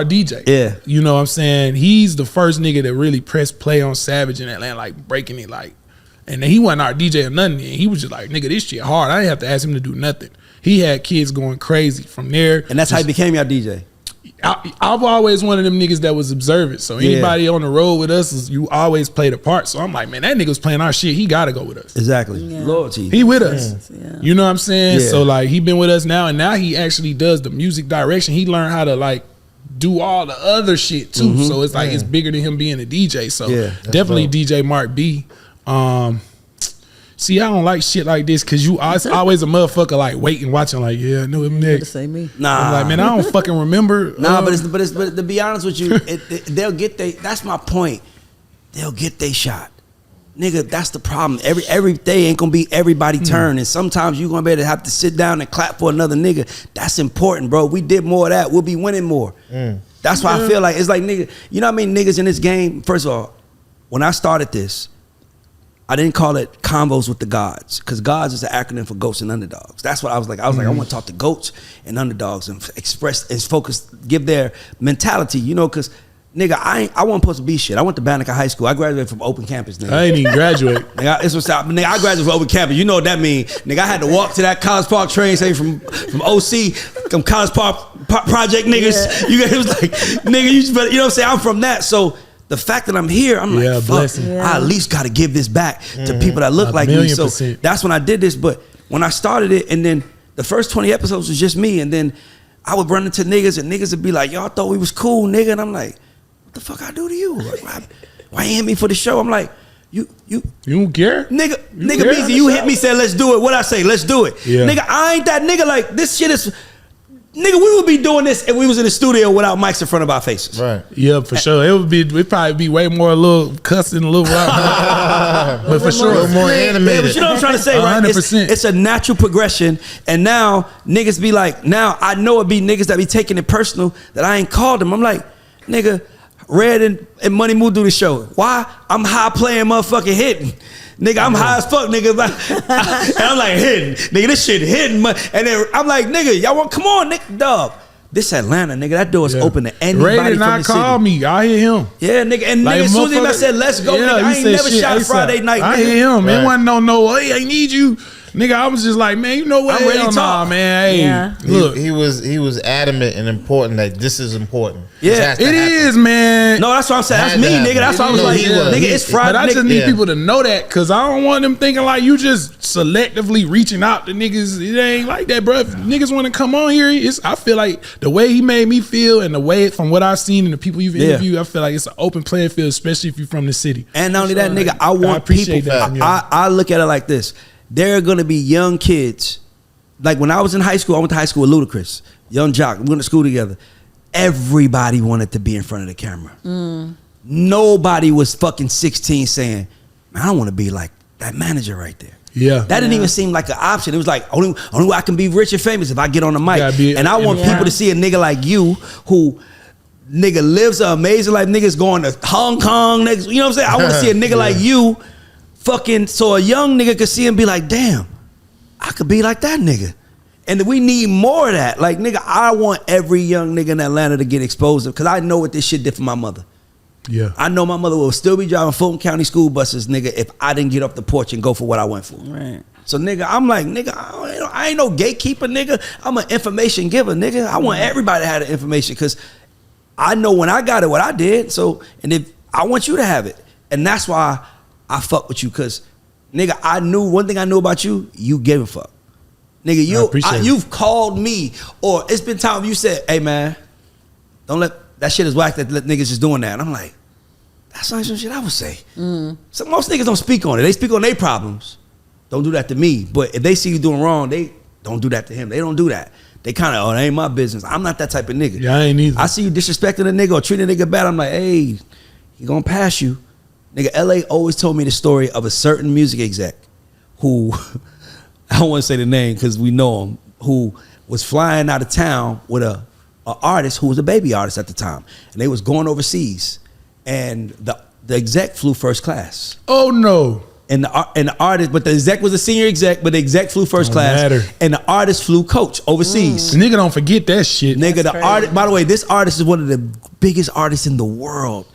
D: DJ.
A: Yeah.
D: You know what I'm saying? He's the first nigga that really pressed play on Savage in Atlanta, like breaking it, like. And then he wasn't our DJ or nothing. He was just like, nigga, this shit hard. I didn't have to ask him to do nothing. He had kids going crazy from there.
A: And that's how he became your DJ.
D: I've always one of them niggas that was observant. So anybody on the road with us, you always played a part. So I'm like, man, that nigga's playing our shit. He gotta go with us.
A: Exactly. Yeah. Loyalty.
D: He with us. Yeah. You know what I'm saying? Yeah. So like he been with us now, and now he actually does the music direction. He learned how to like do all the other shit too. So it's like it's bigger than him being a DJ. So definitely dope. DJ Mark B. See, I don't like shit like this because it's always a motherfucker like waiting, watching, like, yeah, I know him next.
E: Say me.
A: Nah,
D: I'm like, man, I don't fucking remember.
A: But to be honest with you, they'll get that's my point. They'll get they shot, nigga. That's the problem. Every day ain't gonna be everybody turn, and sometimes you gonna be able to have to sit down and clap for another nigga. That's important, bro. We did more of that. We'll be winning more. That's why I feel like it's like nigga. You know what I mean? Niggas in this game. First of all, when I started this, I didn't call it Convos with the Gods, because Gods is an acronym for Goats and Underdogs. That's what I was like. I was like, I want to talk to goats and underdogs and express and focus, give their mentality, you know, because nigga, I wasn't supposed to be shit. I went to Banneker High School. I graduated from open campus, nigga.
D: I ain't even graduate.
A: Nigga, I graduated from open campus. You know what that mean. Nigga, I had to walk to that College Park train station from OC, from College Park Project niggas. Yeah. It was like, nigga, you know what I'm saying? I'm from that. So the fact that I'm here, I'm like, fuck, I at least got to give this back to people that look like me. So that's when I did this. But when I started it, and then the first 20 episodes was just me, and then I would run into niggas, and niggas would be like, y'all thought we was cool, nigga. And I'm like, what the fuck I do to you? Like, why you hit me for the show? I'm like, you
D: don't care?
A: Nigga, Meezy, you hit me, said, let's do it. What I say, let's do it. Yeah. Nigga, I ain't that nigga. Like, this shit is... Nigga, we would be doing this if we was in the studio without mics in front of our faces.
C: Right.
D: Yeah, for sure. It'd probably be way more a little cussing, a little but for sure.
C: A little more
A: Yeah,
C: animated.
A: but you know what I'm trying to say, right?
D: 100%.
A: It's a natural progression. And now niggas be like, now I know it be niggas that be taking it personal that I ain't called them. I'm like, nigga, Red and Money Moo do the show. Why? I'm high playing motherfucking hitting. Nigga, I'm high as fuck, nigga. And I'm like, hidden. Nigga, this shit hidden. And then I'm like, nigga, y'all want, come on, nigga, dog. This Atlanta, nigga, that door is open to anybody
D: Ray did
A: from
D: not
A: the city.
D: call me. I hear him.
A: Yeah, nigga. And
D: Like,
A: nigga, as soon as I
D: motherfucker-
A: said, let's go,
D: Yeah,
A: nigga, I
D: he
A: ain't
D: said
A: never
D: shit
A: shot
D: ASAP.
A: Friday night,
D: I
A: nigga.
D: hear him.
C: Right.
D: It wasn't no, hey, I need you. Nigga, I was just like, man, you know what?
A: I'm ready to
D: Hell nah,
A: talk.
D: man. Hey,
E: Yeah.
D: look.
C: He was adamant and important that this is important.
A: Yeah.
C: This has to
D: It
C: happen.
D: is, man.
A: No, that's what I'm saying. That's
C: Had
A: me,
C: to happen.
A: nigga. That's why I was
C: No,
A: like,
C: he was.
A: nigga, it's Friday.
D: But I just
A: nigga.
D: need
C: Yeah.
D: people to know that because I don't want them thinking like you just selectively reaching out to niggas. It ain't like that, bro. If niggas want to come on here, I feel like the way he made me feel and the way from what I've seen and the people you've interviewed, I feel like it's an open playing field, especially if you're from the city.
A: And not only that, nigga, I
D: I
A: want
D: appreciate
A: people.
D: that, yeah.
A: I look at it like this: there are gonna be young kids. Like when I was in high school, I went to high school with Ludacris, Young Jock. We went to school together. Everybody wanted to be in front of the camera. Nobody was fucking 16 saying, "Man, I don't want to be like that manager right there."
D: Yeah.
A: That didn't even seem like an option. It was like only way I can be rich and famous if I get on the mic.
D: gotta be
A: And I want
D: in
A: people
E: front.
A: to see a nigga like you who nigga lives an amazing life. Niggas going to Hong Kong. Niggas, you know what I'm saying? I want to see a nigga like you fucking so a young nigga could see and be like, damn, I could be like that nigga. And we need more of that. Like, nigga, I want every young nigga in Atlanta to get exposed because I know what this shit did for my mother.
D: Yeah.
A: I know my mother will still be driving Fulton County school buses, nigga, if I didn't get off the porch and go for what I went for.
E: Right.
A: So, nigga, I'm like, nigga, I ain't no gatekeeper, nigga. I'm an information giver, nigga. I want everybody to have the information because I know when I got it, what I did. So, and if I want you to have it. And that's why I fuck with you because, nigga, I knew one thing I knew about you, you gave a fuck. Nigga,
D: appreciate it.
A: you've called me, or it's been time you said, hey, man, don't let, that shit is whack that niggas just doing that. And I'm like, that's not some shit I would say. So most niggas don't speak on it. They speak on their problems. Don't do that to me. But if they see you doing wrong, they don't do that to him. They don't do that. They kind of, that ain't my business. I'm not that type of nigga.
D: Yeah, I ain't either.
A: I see you disrespecting a nigga or treating a nigga bad. I'm like, hey, he gonna pass you. Nigga, LA always told me the story of a certain music exec who, I don't want to say the name because we know him, who was flying out of town with a artist who was a baby artist at the time. And they was going overseas. And the exec flew first class.
D: Oh no.
A: And the artist, but the exec was a senior exec, but the exec flew first
D: Don't
A: class.
D: matter.
A: And the artist flew coach overseas.
D: The nigga don't forget that shit.
A: Nigga, the
E: crazy.
A: artist, by the way, this artist is one of the biggest artists in the world.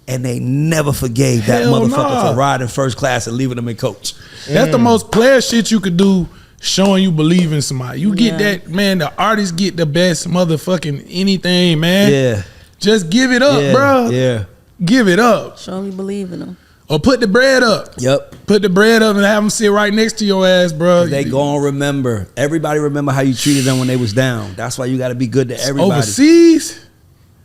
A: And they never forgave that
D: Hell
A: motherfucker
D: nah.
A: for riding first class and leaving them in coach.
D: That's the most player shit you could do, showing you believe in somebody. You get
E: Yeah.
D: that, man, the artists get the best motherfucking anything, man.
A: Yeah.
D: Just give it up,
A: Yeah.
D: bro.
A: Yeah.
D: Give it up.
E: Show me believe in them.
D: Or put the bread up.
A: Yep.
D: Put the bread up and have them sit right next to your ass, bro.
A: They gon' remember. Everybody remember how you treated them when they was down. That's why you got to be good to everybody.
D: Overseas.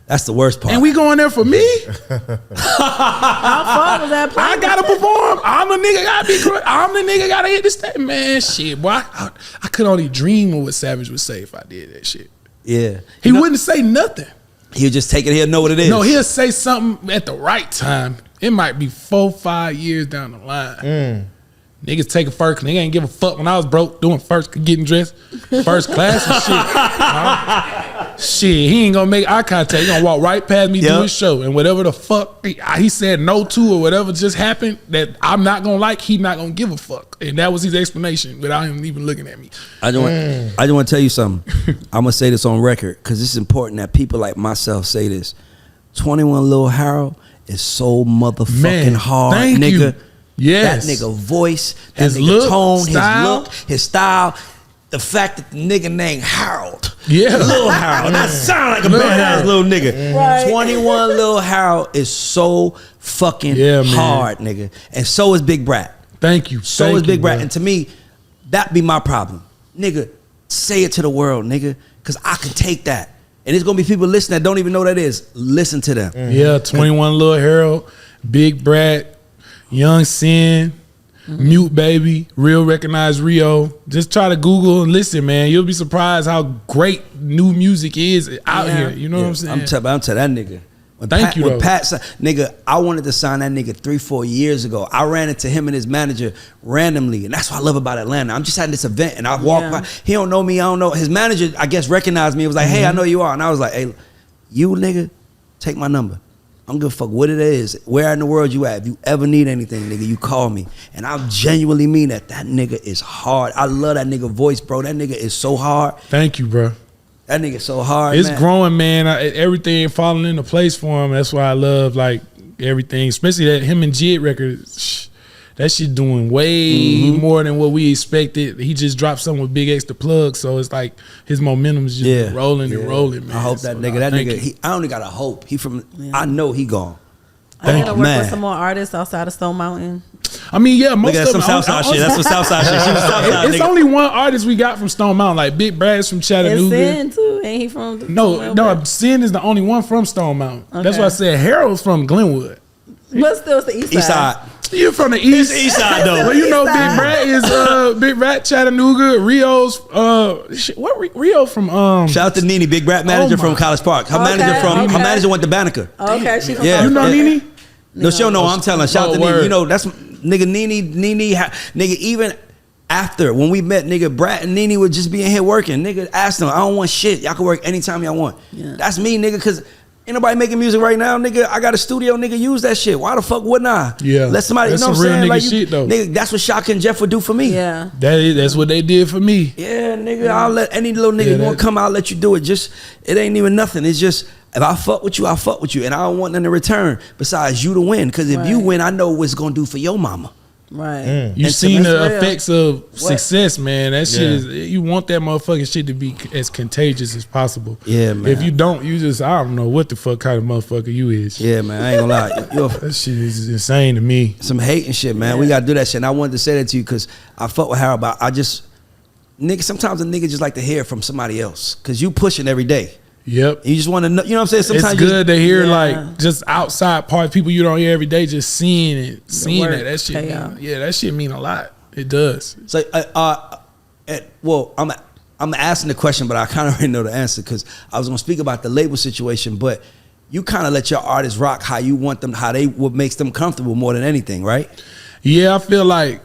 A: That's the worst part.
D: And we going there for me?
E: How far was that
D: I
E: plane?
D: gotta perform. I'm the nigga gotta be correct. I'm the nigga gotta hit the stage. Man, shit, boy. I could only dream of what Savage would say if I did that shit.
A: Yeah.
D: He wouldn't say nothing.
A: He'll just take it. He'll know what it is.
D: No, he'll say something at the right time. It might be 4-5 years down the line. Niggas take a first. Nigga ain't give a fuck when I was broke doing first, getting dressed first class and shit. Shit, he ain't gonna make eye contact. He gonna walk right past me, do
A: Yep.
D: his show, and whatever the fuck he said no to or whatever just happened that I'm not gonna like, he not gonna give a fuck. And that was his explanation without him even looking at me.
A: I just want to tell you something. I'm gonna say this on record because it's important that people like myself say this. 21 Lil Harold is so motherfucking
D: Man,
A: hard,
D: thank
A: nigga.
D: you. Yes.
A: That nigga voice, that
D: His
A: nigga
D: look,
A: tone,
D: style.
A: his look, his style. The fact that the nigga named Harold,
D: Yeah.
A: Lil Harold, that sound like a
D: Lil
A: badass
D: Harold.
A: little nigga.
E: Right.
A: 21 Lil Harold is so fucking
D: Yeah, man.
A: hard, nigga, and so is Big Brat.
D: Thank you.
A: So
D: Thank
A: is Big
D: you,
A: Brat.
D: bro.
A: And to me, that be my problem. Nigga, say it to the world, nigga. Cause I can take that. And there's gonna be people listening that don't even know what that is. Listen to them.
D: Yeah, 21 Lil Harold, Big Brat, Young Sin, Mute Baby, Real Recognize Rio. Just try to Google and listen, man. You'll be surprised how great new music is out here. You know what I'm saying?
A: I'm telling that nigga.
D: Thank you, though.
A: Nigga, I wanted to sign that nigga 3-4 years ago. I ran into him and his manager randomly, and that's what I love about Atlanta. I'm just at this event, and I walk by. He don't know me. I don't know. His manager, I guess, recognized me. It was like, hey, I know you are. And I was like, hey, you nigga, take my number. I don't give a fuck what it is. Where in the world you at? If you ever need anything, nigga, you call me. And I genuinely mean that. That nigga is hard. I love that nigga voice, bro. That nigga is so hard.
D: Thank you, bro.
A: That nigga so hard.
D: It's
A: man.
D: growing, man. Everything falling into place for him. That's why I love like everything, especially that him and Jid record. That shit doing way more than what we expected. He just dropped something with Big X the Plug, so it's like his momentum is just rolling and rolling, man.
A: I hope that nigga. I only got a hope. He from. I know he gone.
E: I gotta work
A: man.
E: with some more artists outside of Stone Mountain.
D: I mean, yeah, most
A: Look at
D: of them.
A: some Southside shit. That's some Southside shit. She was Southside,
D: It's
A: nigga.
D: only one artist we got from Stone Mountain, like Big Brad's from
E: And
D: Chattanooga.
E: Sin too, ain't he from?
D: No, Sin is the only one from Stone Mountain. That's
E: Okay.
D: why I said Harold's from Glenwood.
E: But still, it's the East Side.
A: East side.
D: You're from the east.
A: It's East Side though.
D: Well, you know,
E: East
D: Big
E: Side.
D: Brad is Big Brad Chattanooga. Rio's Rio from
A: Shout out to Nene, Big Rap manager
D: my.
A: from College Park. Her
E: Okay,
A: her manager went to Banneker.
E: Okay, she from
A: Yeah.
D: You know
A: Yeah.
D: Nene?
A: No, she don't know. I'm telling her. Shout out to
D: word.
A: Nene. You know, that's nigga Nene, nigga, even after when we met, nigga, Brad and Nene would just be in here working. Nigga asked them, I don't want shit. Y'all can work anytime y'all want.
E: Yeah.
A: That's me, nigga, cause ain't nobody making music right now, nigga. I got a studio, nigga. Use that shit. Why the fuck wouldn't I?
D: Yeah.
A: Let somebody,
D: That's
A: you know what
D: some
A: I'm
D: real
A: saying?
D: nigga
A: Like,
D: shit, though.
A: Nigga, that's what Shock and Jeff would do for me.
E: Yeah.
D: That's what they did for me.
A: Yeah, nigga, I'll let any little nigga
D: Yeah,
A: want to come out, let you do it. Just, it ain't even nothing. It's just, if I fuck with you, I fuck with you. And I don't want nothing in return besides you to win. Because if you
E: Right.
A: win, I know what it's going to do for your mama.
E: Right.
D: You
A: And
D: seen
A: to-
D: the
E: That's real.
D: effects of success, man. That shit
C: Yeah.
D: is, you want that motherfucking shit to be as contagious as possible.
A: Yeah, man.
D: If you don't, you just, I don't know what the fuck kind of motherfucker you is.
A: Yeah, man, I ain't gonna lie. You're
D: That shit is insane to me.
A: some hating shit, man. We gotta do that shit. And I wanted to say that to you because I fuck with Harold, but I just, nigga, sometimes a nigga just like to hear from somebody else because you pushing every day.
D: Yep.
A: You just want to know, you know what I'm saying? Sometimes
D: It's
A: you
D: good to hear
E: Yeah.
D: like just outside parts, people you don't hear every day, just seeing it, seeing
E: work
D: that. That shit,
E: pay
D: mean,
E: out.
D: yeah, that shit mean a lot. It does.
A: So, well, I'm asking the question, but I kind of already know the answer because I was gonna speak about the label situation. But you kind of let your artists rock how you want them, how they what makes them comfortable more than anything, right?
D: Yeah, I feel like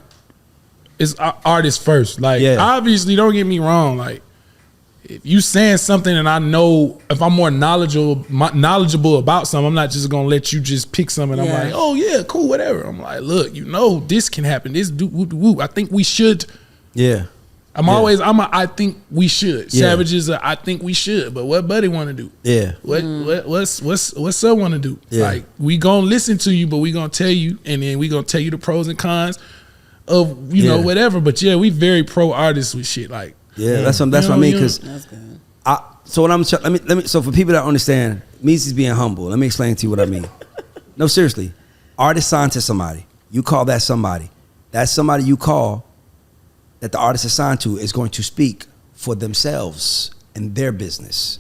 D: it's artists first. Like,
A: Yeah.
D: obviously, don't get me wrong. Like, if you saying something and I know if I'm more knowledgeable about something, I'm not just gonna let you just pick something. I'm
E: Yeah.
D: like, oh yeah, cool, whatever. I'm like, look, you know, this can happen. This do whoop, whoop. I think we should.
A: Yeah.
D: I think we should.
A: Yeah.
D: Savage is I think we should. But what Buddy want to do?
A: Yeah.
D: What's Sub want to do?
A: Yeah.
D: Like, we gonna listen to you, but we gonna tell you, and then we gonna tell you the pros and cons of you know
A: Yeah.
D: whatever. But yeah, we very pro artists with shit. Like,
A: Yeah, that's what I
D: You know,
A: mean.
D: you-
A: Because
E: That's good.
A: so what I'm let me. So for people that don't understand, Meezy's being humble. Let me explain to you what I mean. No, seriously, artist signed to somebody. You call that somebody. That somebody you call that the artist is signed to is going to speak for themselves and their business.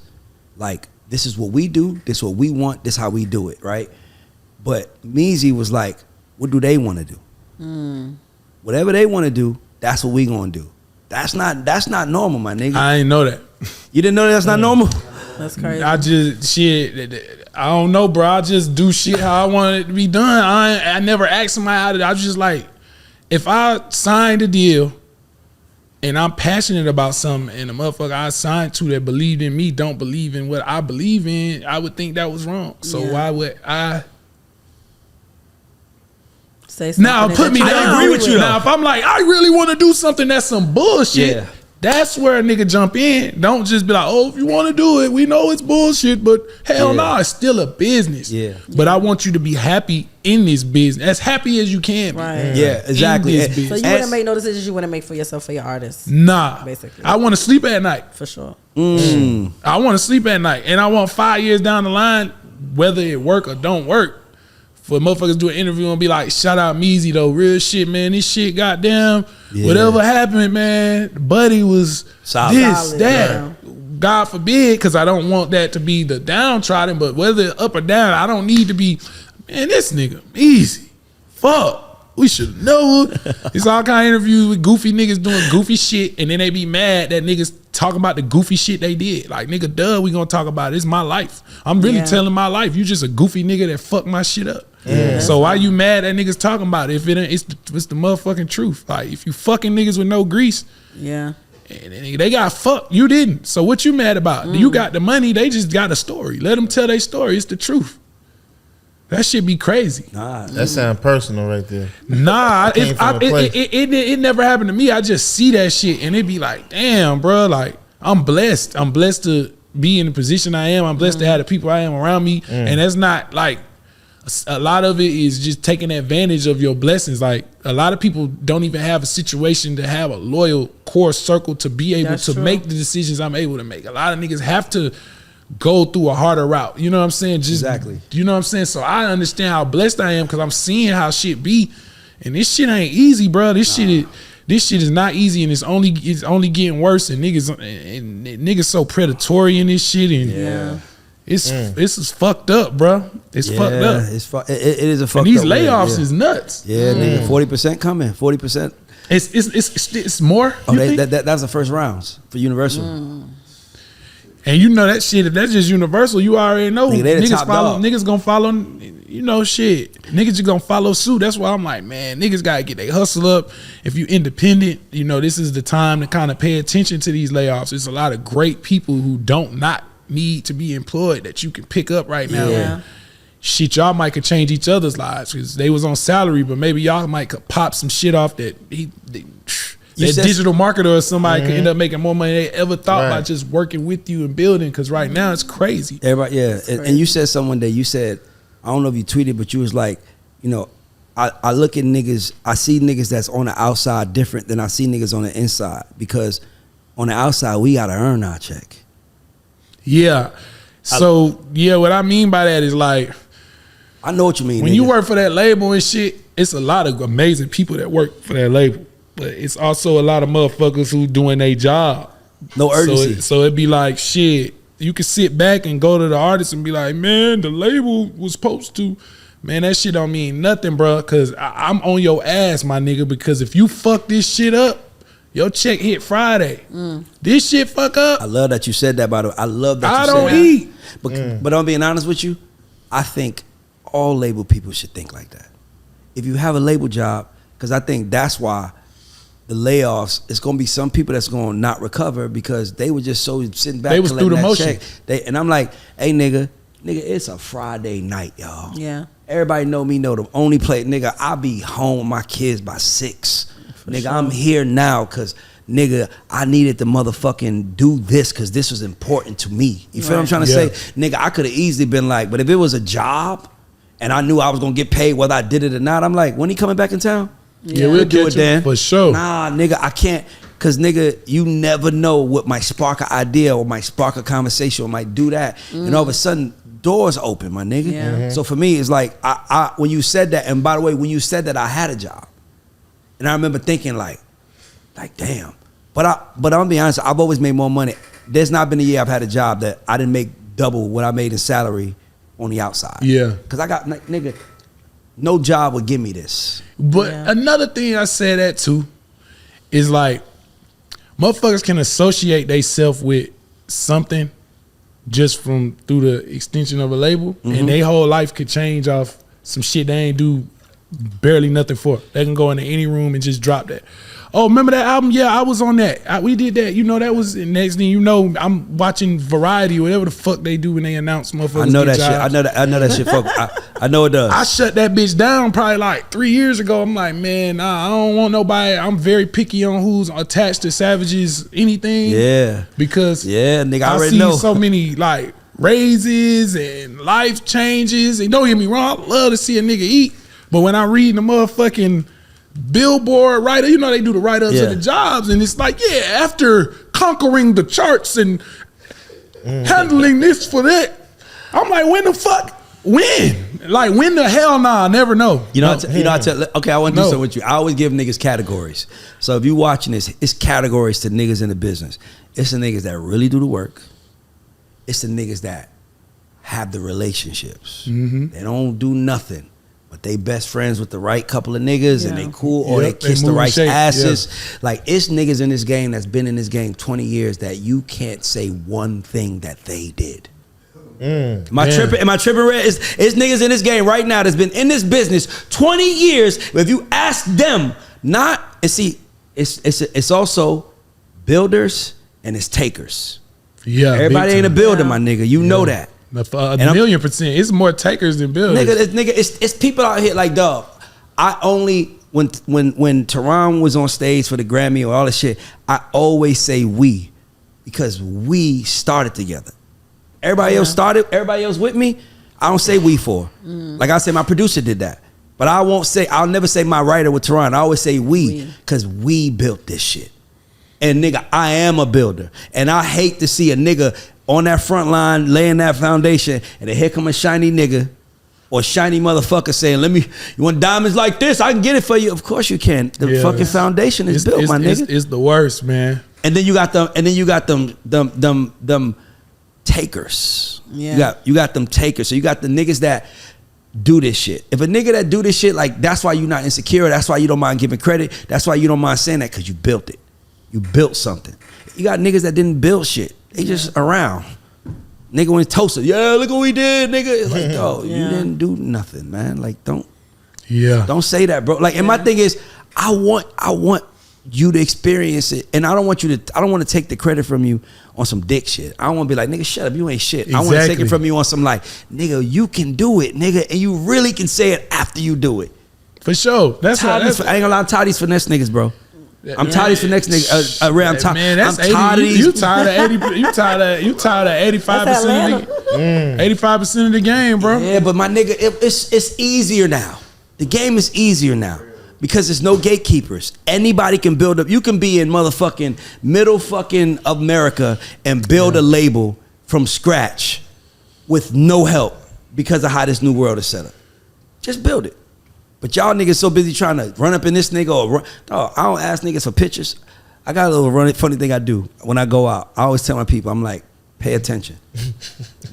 A: Like, this is what we do. This is what we want. This is how we do it, right? But Meezy was like, what do they want to do? Whatever they want to do, that's what we gonna do. That's not normal, my nigga.
D: I ain't know that.
A: You didn't know that's not normal?
E: That's crazy.
D: I just shit. I don't know, bro. I just do shit how I want it to be done. I never asked somebody how to. I was just like, if I signed a deal and I'm passionate about something, and the motherfucker I signed to that believed in me don't believe in what I believe in, I would think that was wrong. So
E: Yeah.
D: why would I?
E: Say something
D: Now
E: that
D: put me
E: you
D: down.
E: don't
A: agree with you,
D: Now
A: though.
D: if I'm like, I really want to do something that's some bullshit.
A: Yeah.
D: That's where a nigga jump in. Don't just be like, oh, if you want to do it, we know it's bullshit, but hell
A: Yeah.
D: no, it's still a business.
A: Yeah.
D: But I want you to be happy in this business, as happy as you can be.
E: Right.
A: Yeah, exactly.
D: In this
A: And-
D: business.
E: So you wouldn't make no decisions you wouldn't make for yourself, for your artists,
D: Nah.
E: Basically.
D: I want to sleep at night.
E: for sure.
D: I want to sleep at night. And I want 5 years down the line, whether it work or don't work, for motherfuckers do an interview and be like, shout out Meezy though, real shit, man. This shit, goddamn,
A: Yeah.
D: whatever happened, man. Buddy was
A: Solid.
D: this,
E: Solid,
D: that. God forbid, because I don't want that to be the downtrodden, but whether up or down, I don't need to be, man, this nigga, easy. Fuck. We should know. It's all kind of interviews with goofy niggas doing goofy shit, and then they be mad that niggas talking about the goofy shit they did. Like, nigga, duh, we gonna talk about it. It's my life. I'm really telling my life. You just a goofy nigga that fucked my shit up. Yeah. So why you mad that niggas talking about it if it's the motherfucking truth? Like, if you fucking niggas with no grease, and they got fucked, you didn't. So what you mad about? You got the money, they just got a story. Let them tell their story. It's the truth. That shit be crazy.
C: Nah, that sound personal right there.
D: Nah, it never happened to me. I just see that shit and it be like, damn, bro. Like, I'm blessed. I'm blessed to be in the position I am. I'm blessed to have the people I am around me. And that's not like, a lot of it is just taking advantage of your blessings. Like, a lot of people don't even have a situation to have a loyal core circle to be able to make the decisions I'm able to make. A lot of niggas have to go through a harder route. You know what I'm saying? Exactly. You know what I'm saying? So I understand how blessed I am because I'm seeing how shit be. And this shit ain't easy, bro. This shit is not easy, and it's only getting worse. And niggas so predatory in this shit. And it's fucked up, bro. It's fucked up.
A: It is a fucked up.
D: And these layoffs is nuts.
A: Yeah, nigga, 40% coming. 40%.
D: It's more.
A: Oh, that's the first rounds for Universal.
D: And you know that shit, if that's just Universal, you already know. Niggas gonna follow, you know, shit. Niggas just gonna follow suit. That's why I'm like, man, niggas gotta get their hustle up. If you independent, you know, this is the time to kind of pay attention to these layoffs. There's a lot of great people who don't not need to be employed that you can pick up right now. Yeah. Shit, y'all might could change each other's lives because they was on salary, but maybe y'all might could pop some shit off that digital marketer or somebody could end up making more money than they ever thought by just working with you and building. Because right now it's crazy.
A: Everybody, and you said something one day. You said, I don't know if you tweeted, but you was like, you know, I look at niggas. I see niggas that's on the outside different than I see niggas on the inside, because on the outside we gotta earn our check. Yeah.
D: So what I mean by that is, like,
A: I know what you mean.
D: When you work for that label and shit, it's a lot of amazing people that work for that label. But it's also a lot of motherfuckers who doing their job.
A: No urgency.
D: So it'd be like, shit, you can sit back and go to the artist and be like, man, the label was supposed to. Man, that shit don't mean nothing, bro, because I'm on your ass, my nigga, because if you fuck this shit up, your check hit Friday. This shit fuck up.
A: I love that you said that, by the way. I love that you said that.
D: I don't eat.
A: But I'm being honest with you, I think all label people should think like that. If you have a label job, because I think that's why the layoffs, it's going to be some people that's going to not recover because they were just so sitting back.
D: They was through the motion.
A: And I'm like, hey, nigga, it's a Friday night, y'all.
E: Yeah.
A: Everybody know the only play, nigga, I'll be home with my kids by 6. Nigga, sure. I'm here now because, nigga, I needed to motherfucking do this because this was important to me. You feel what I'm trying to say? Nigga, I could have easily been like, but if it was a job and I knew I was going to get paid whether I did it or not, I'm like, when he coming back in town?
D: Yeah, we'll do it then. For sure.
A: Nah, nigga, I can't. Because, nigga, you never know what might spark an idea or might spark a conversation or might do that. And all of a sudden, doors open, my nigga. Yeah. So for me, it's like, I when you said that, and by the way, when you said that, I had a job. And I remember thinking like damn. But I'm gonna be honest, I've always made more money. There's not been a year I've had a job that I didn't make double what I made in salary on the outside. Yeah. Because I got, nigga, no job would give me this.
D: But another thing I say that too is like, motherfuckers can associate themselves with something just through the extension of a label, and their whole life could change off some shit they ain't do barely nothing for. They can go into any room and just drop that. Oh, remember that album? Yeah, I was on that. We did that. You know, that was, next thing you know, I'm watching Variety, whatever the fuck they do when they announce motherfuckers.
A: I know that shit. I know that shit. Fuck. I know it does.
D: I shut that bitch down probably like 3 years ago. I'm like, man, nah, I don't want nobody. I'm very picky on who's attached to Savage's anything. Yeah. Because
A: nigga, I already
D: see
A: know
D: so many like raises and life changes. And don't get me wrong, I love to see a nigga eat. But when I read the motherfucking Billboard writer, you know they do the write-ups of the jobs, and it's like, after conquering the charts and handling this for that, I'm like, when the fuck? When? Like, when the hell? Nah, I never know.
A: You know, okay, I want to do something with you. I always give niggas categories. So if you're watching this, it's categories to niggas in the business. It's the niggas that really do the work. It's the niggas that have the relationships. They don't do nothing, but they best friends with the right couple of niggas and
E: Yeah.
A: they cool, or
D: Yep,
A: they kiss
D: they
A: the
D: move
A: right
D: shape,
A: asses. Like, it's niggas in this game that's been in this game 20 years that you can't say one thing that they did. Am I tripping, Red? It's niggas in this game right now that's been in this business 20 years. If you ask them, it's also builders and it's takers.
D: Yeah,
A: Everybody
D: big
A: ain't a
D: time.
A: builder, my nigga. You know that.
D: A million%. It's more takers than builders.
A: It's people out here like, dog. I only when Tehran was on stage for the Grammy or all this shit, I always say we, because we started together. Everybody else started. Everybody else with me. I don't say we for. Like I say, my producer did that, but I'll never say my writer with Tehran. I always say we, because we built this shit. And nigga, I am a builder, and I hate to see a nigga on that front line laying that foundation, and then here come a shiny nigga or shiny motherfucker saying, you want diamonds like this? I can get it for you. Of course you can. The fucking foundation is built, my nigga.
D: It's the worst, man.
A: And then you got them takers.
E: Yeah.
A: You got them takers. So you got the niggas that do this shit. If a nigga that do this shit, like, that's why you not insecure. That's why you don't mind giving credit. That's why you don't mind saying that, because you built it. You built something. You got niggas that didn't build shit. They just around. Nigga when it's toasted, yeah, look what we did, nigga. It's like, yo, you didn't do nothing, man. Like, don't say that, bro. Like, and my thing is, I want you to experience it, and I don't want to take the credit from you on some dick shit. I don't want to be like, nigga, shut up, you ain't shit.
D: Exactly.
A: I want to take it from you on some like, nigga, you can do it, nigga, and you really can say it after you do it.
D: For sure. I
A: I ain't gonna lie, I'm tired of these finesse niggas, bro. I'm tired of these finesse niggas. Ray, I'm tired. I'm tired of these.
D: You tired of 80? You tired of 85% of the 85% of the game, bro?
A: Yeah, but my nigga, it's easier now. The game is easier now because there's no gatekeepers. Anybody can build up. You can be in motherfucking middle fucking America and build a label from scratch with no help because of how this new world is set up. Just build it. But y'all niggas so busy trying to run up in this nigga or run. No, I don't ask niggas for pictures. I got a little funny thing I do when I go out. I always tell my people, I'm like, pay attention.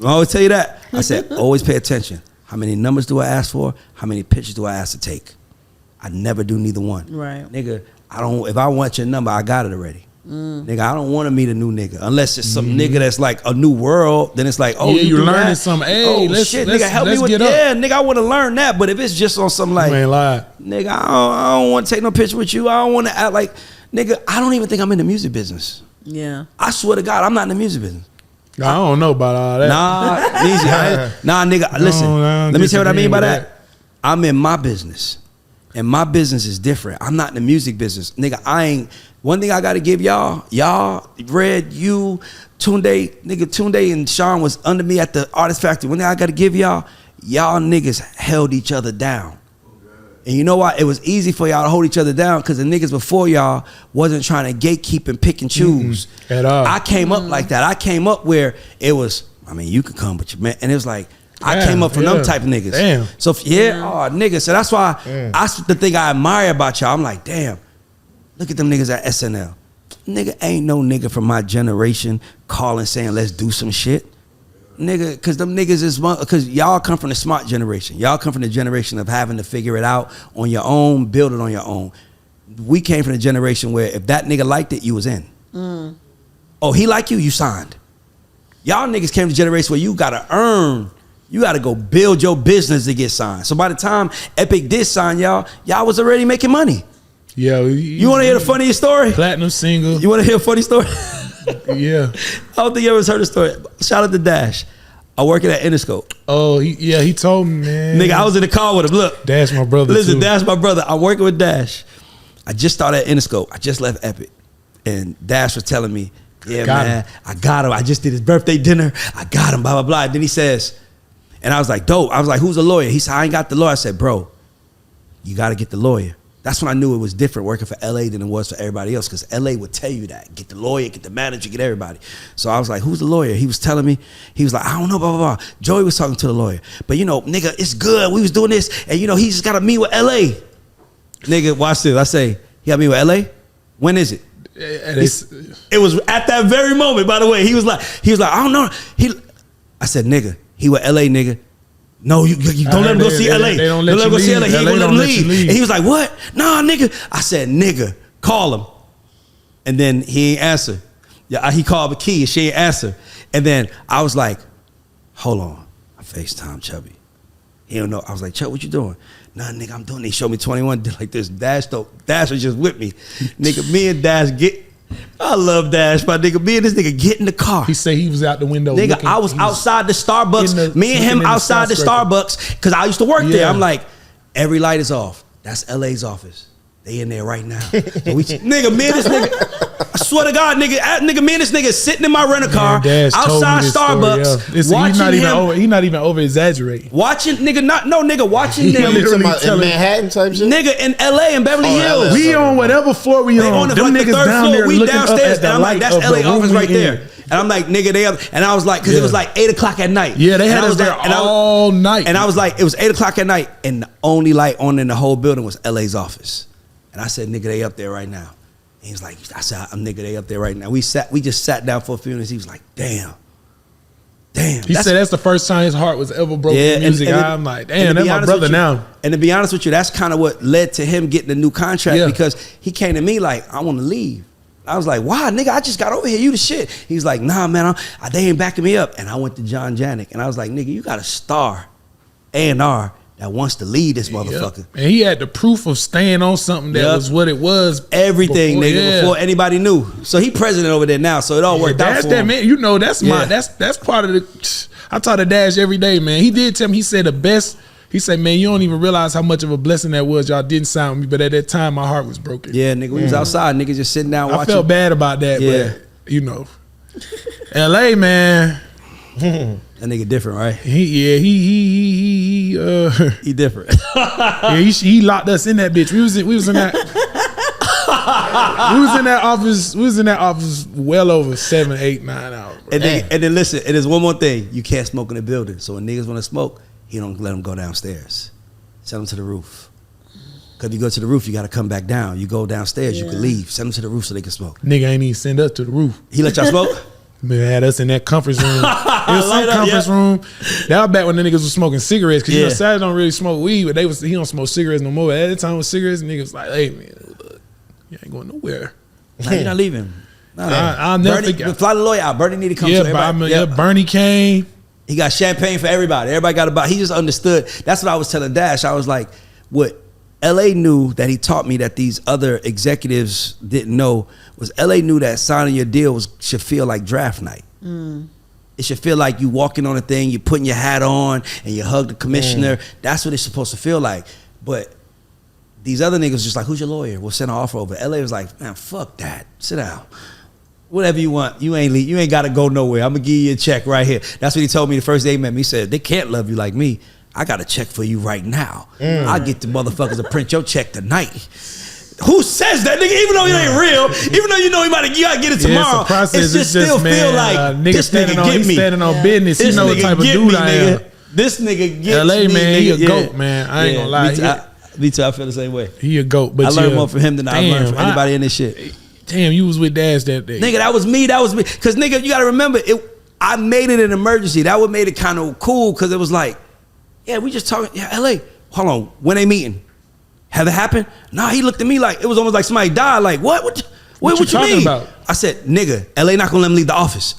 A: I always tell you that. I said, always pay attention. How many numbers do I ask for? How many pictures do I ask to take? I never do neither one.
E: Right.
A: Nigga, if I want your number, I got it already. Nigga, I don't want to meet a new nigga unless it's some nigga that's like a new world. Then it's like, oh,
D: yeah,
A: you
D: learning
A: that?
D: something. Hey,
A: oh shit, nigga, help me with nigga, I want to learn that. But if it's just on some like,
D: you ain't lie.
A: nigga, I don't want to take no picture with you. I don't want to act like, nigga, I don't even think I'm in the music business.
E: Yeah.
A: I swear to God, I'm not in the music business.
D: I don't know about all that.
A: Nah, nigga, listen.
D: I
A: Let me tell you what I mean by
D: disagree with
A: that. I'm in my business, and my business is different. I'm not in the music business, nigga. One thing I gotta give y'all, Red, you, Tunde and Sean was under me at the Artist Factory. One thing I gotta give y'all niggas held each other down. And you know why? It was easy for y'all to hold each other down because the niggas before y'all wasn't trying to gatekeep and pick and choose.
D: At all.
A: I came up like that. I came up where it was, I mean, you could come, but man, and it was like, I came up from them type of niggas.
D: Damn.
A: So nigga. So that's why that's the thing I admire about y'all. I'm like, damn, look at them niggas at SNL. Nigga, ain't no nigga from my generation calling saying let's do some shit. Nigga, cause them niggas is, cause y'all come from the smart generation. Y'all come from the generation of having to figure it out on your own, build it on your own. We came from the generation where if that nigga liked it, you was in. Oh, he like you signed. Y'all niggas came from the generation where you gotta earn. You gotta go build your business to get signed. So by the time Epic did sign y'all was already making money.
D: Yeah.
A: You wanna hear the funniest story?
D: Platinum single.
A: You wanna hear a funny story?
D: Yeah.
A: I don't think you ever heard the story. Shout out to Dash. I work at Interscope.
D: Oh, he told me, man.
A: Nigga, I was in the car with him. Look.
D: Dash my brother.
A: Listen,
D: too.
A: Dash my brother. I'm working with Dash. I just started at Interscope. I just left Epic. And Dash was telling me, yeah, man, I got him. I just did his birthday dinner. I got him, blah, blah, blah. And then he says, and I was like, dope. I was like, who's the lawyer? He said, I ain't got the lawyer. I said, bro, you got to get the lawyer. That's when I knew it was different working for LA than it was for everybody else, because LA would tell you that. Get the lawyer, get the manager, get everybody. So I was like, who's the lawyer? He was telling me, he was like, I don't know, blah, blah, blah. Joey was talking to the lawyer. But you know, nigga, it's good. We was doing this, and you know, he just got to meet with LA. Nigga, watch this. I say, he got to meet with LA? When is it? It was at that very moment, by the way. He was like, I don't know. I said, nigga, he with LA, nigga. No, you don't let him go see LA.
D: They don't let
A: let him
D: you
A: go see LA.
D: leave.
A: He ain't
D: LA
A: gonna let him
D: don't let you
A: leave.
D: leave.
A: And he was like, what? Nah, nigga. I said, nigga, call him. And then he ain't answer. Yeah, he called the key and she ain't answer. And then I was like, hold on. I FaceTime Chubby. He don't know. I was like, Chubb, what you doing? Nah, nigga, I'm doing. They showed me 21 did like this. Dash though. Dash was just with me. Nigga, me and Dash I love Dash, my nigga. Me and this nigga get in the car.
D: He said he was out the window.
A: Nigga,
D: looking,
A: I was outside the Starbucks. Me and him outside the Starbucks because I used to work there. I'm like, every light is off. That's LA's office. They in there right now. So nigga, me and this nigga. I swear to God, nigga, me and this nigga sitting in my rental car outside Starbucks, watching
D: He not even over exaggerating.
A: Watching watching them
C: in Manhattan type shit.
A: Nigga in LA and Beverly Hills.
D: We on whatever floor we on.
A: Them
D: Them
A: like the
D: niggas
A: third
D: down
A: floor.
D: there
A: We
D: looking
A: downstairs,
D: up at
A: and I'm like, that's LA office right there.
D: in.
A: And I'm like, nigga, they up, and I was like, because it was like 8 o'clock at night.
D: Yeah, they had us there all night.
A: And I was like, it was 8 o'clock at night, and the only light on in the whole building was LA's office. And I said, nigga, they up there right now. And he was like, I said, nigga, they up there right now. We just sat down for a few minutes. He was like, damn.
D: He said that's the first time his heart was ever broken in music. I'm like, damn, that's my brother now.
A: And to be honest with you, that's kind of what led to him getting a new contract because he came to me like, I want to leave. I was like, why, nigga? I just got over here. You the shit. He's like, nah, man, they ain't backing me up. And I went to John Janik, and I was like, nigga, you got a star, A&R, that wants to lead this motherfucker.
D: And he had the proof of staying on something that was what it was.
A: Everything, before anybody knew. So he president over there now, so it all worked out for him.
D: Man. You know, that's part of the. I talk to Dash every day, man. He did tell me, he said the best. He said, man, you don't even realize how much of a blessing that was. Y'all didn't sign with me, but at that time, my heart was broken.
A: Yeah, nigga, we was outside. Niggas just sitting down watching.
D: I felt bad about that, but, you know. LA, man.
A: That nigga different, right?
D: He
A: different.
D: Yeah, he locked us in that bitch. We was in that. We was in that office well over 7, 8, 9 hours.
A: And then listen, and there's one more thing. You can't smoke in the building. So when niggas want to smoke, he don't let them go downstairs. Send them to the roof. Because if you go to the roof, you got to come back down. You go downstairs, you can leave. Send them to the roof so they can smoke.
D: Nigga ain't even send us to the roof.
A: He let y'all smoke?
D: Man, had us in that conference room. It was some conference room. That was back when the niggas was smoking cigarettes. Because you know, Savage don't really smoke weed, but he don't smoke cigarettes no more. At the time with cigarettes, niggas was like, hey, man, look, you ain't going nowhere.
A: Nah, you're not leaving.
D: I'll never forget.
A: Fly the lawyer out. Bernie need to come to everybody.
D: Bernie came.
A: He got champagne for everybody. Everybody got about. He just understood. That's what I was telling Dash. I was like, what LA knew that he taught me that these other executives didn't know was LA knew that signing your deal should feel like draft night. It should feel like you walking on a thing, you putting your hat on, and you hug the commissioner. That's what it's supposed to feel like. But these other niggas just like, who's your lawyer? We'll send an offer over. LA was like, man, fuck that. Sit down. Whatever you want. You ain't got to go nowhere. I'm going to give you a check right here. That's what he told me the first day he met me. He said, they can't love you like me. I got a check for you right now. I'll get the motherfuckers to print your check tonight. Who says that, nigga? Even though it ain't real, even though you know you gotta get it tomorrow,
D: it's
A: just still feel like this nigga get me.
D: Standing on business.
A: This
D: you know what type of dude I am.
A: This nigga gets
D: LA,
A: me.
D: man,
A: nigga.
D: he a goat, man. I ain't gonna lie.
A: Me too. I feel the same way.
D: He a goat, but
A: I learned more from him than I learned from anybody in this shit.
D: Damn, you was with Dash that day.
A: Nigga, that was me. Cause nigga, you gotta remember, I made it an emergency. That would made it kind of cool, cause it was like, yeah, we just talking. Yeah, LA. Hold on, when they meeting? Have it happened? Nah, he looked at me like it was almost like somebody died. Like what you
D: talking
A: mean?
D: about?
A: I said, nigga, LA not gonna let him leave the office.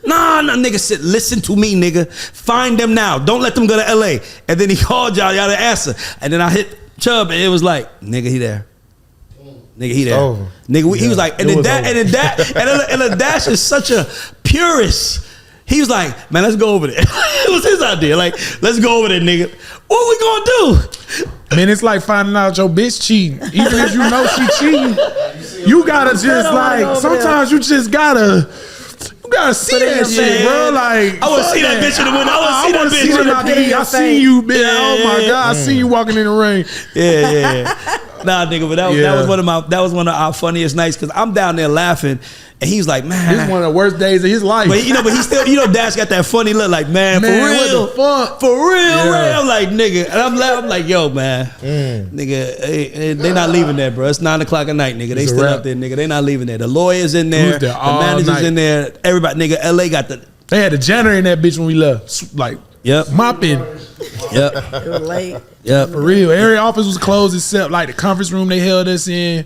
A: Nah, nigga said, listen to me, nigga. Find them now. Don't let them go to LA. And then he called y'all to answer. And then I hit Chubb, and it was like, nigga, he there. Nigga, he there.
C: Over.
A: Nigga, he was like, and then Dash is such a purist. He was like, man, let's go over there. It was his idea. Like, let's go over there, nigga. What we gonna do?
D: Man, it's like finding out your bitch cheating. Even if you know she cheating, you gotta just like, sometimes you just gotta see that shit, bro. Like,
A: I wanna see that bitch in the window. I wanna see that bitch in the
D: I see you, bitch. Oh my God, I see you walking in the rain.
A: Yeah. Nah, nigga, but that was one of our funniest nights, because I'm down there laughing, and he's like, man,
D: this is one of the worst days of his life.
A: But he still, Dash got that funny look, like, man, for real,
D: what the fuck?
A: For real, real. I'm like, nigga, and I'm laughing, I'm like, yo, man, nigga, they not leaving there, bro. It's 9 o'clock at night, nigga. They still out there, nigga. They not leaving there. The lawyers in there, the managers in there, everybody, nigga. LA got
D: They had the janitor in that bitch when we left, like, mopping.
A: Yep.
E: It was late.
A: Yep.
D: For real. Every office was closed except like the conference room they held us in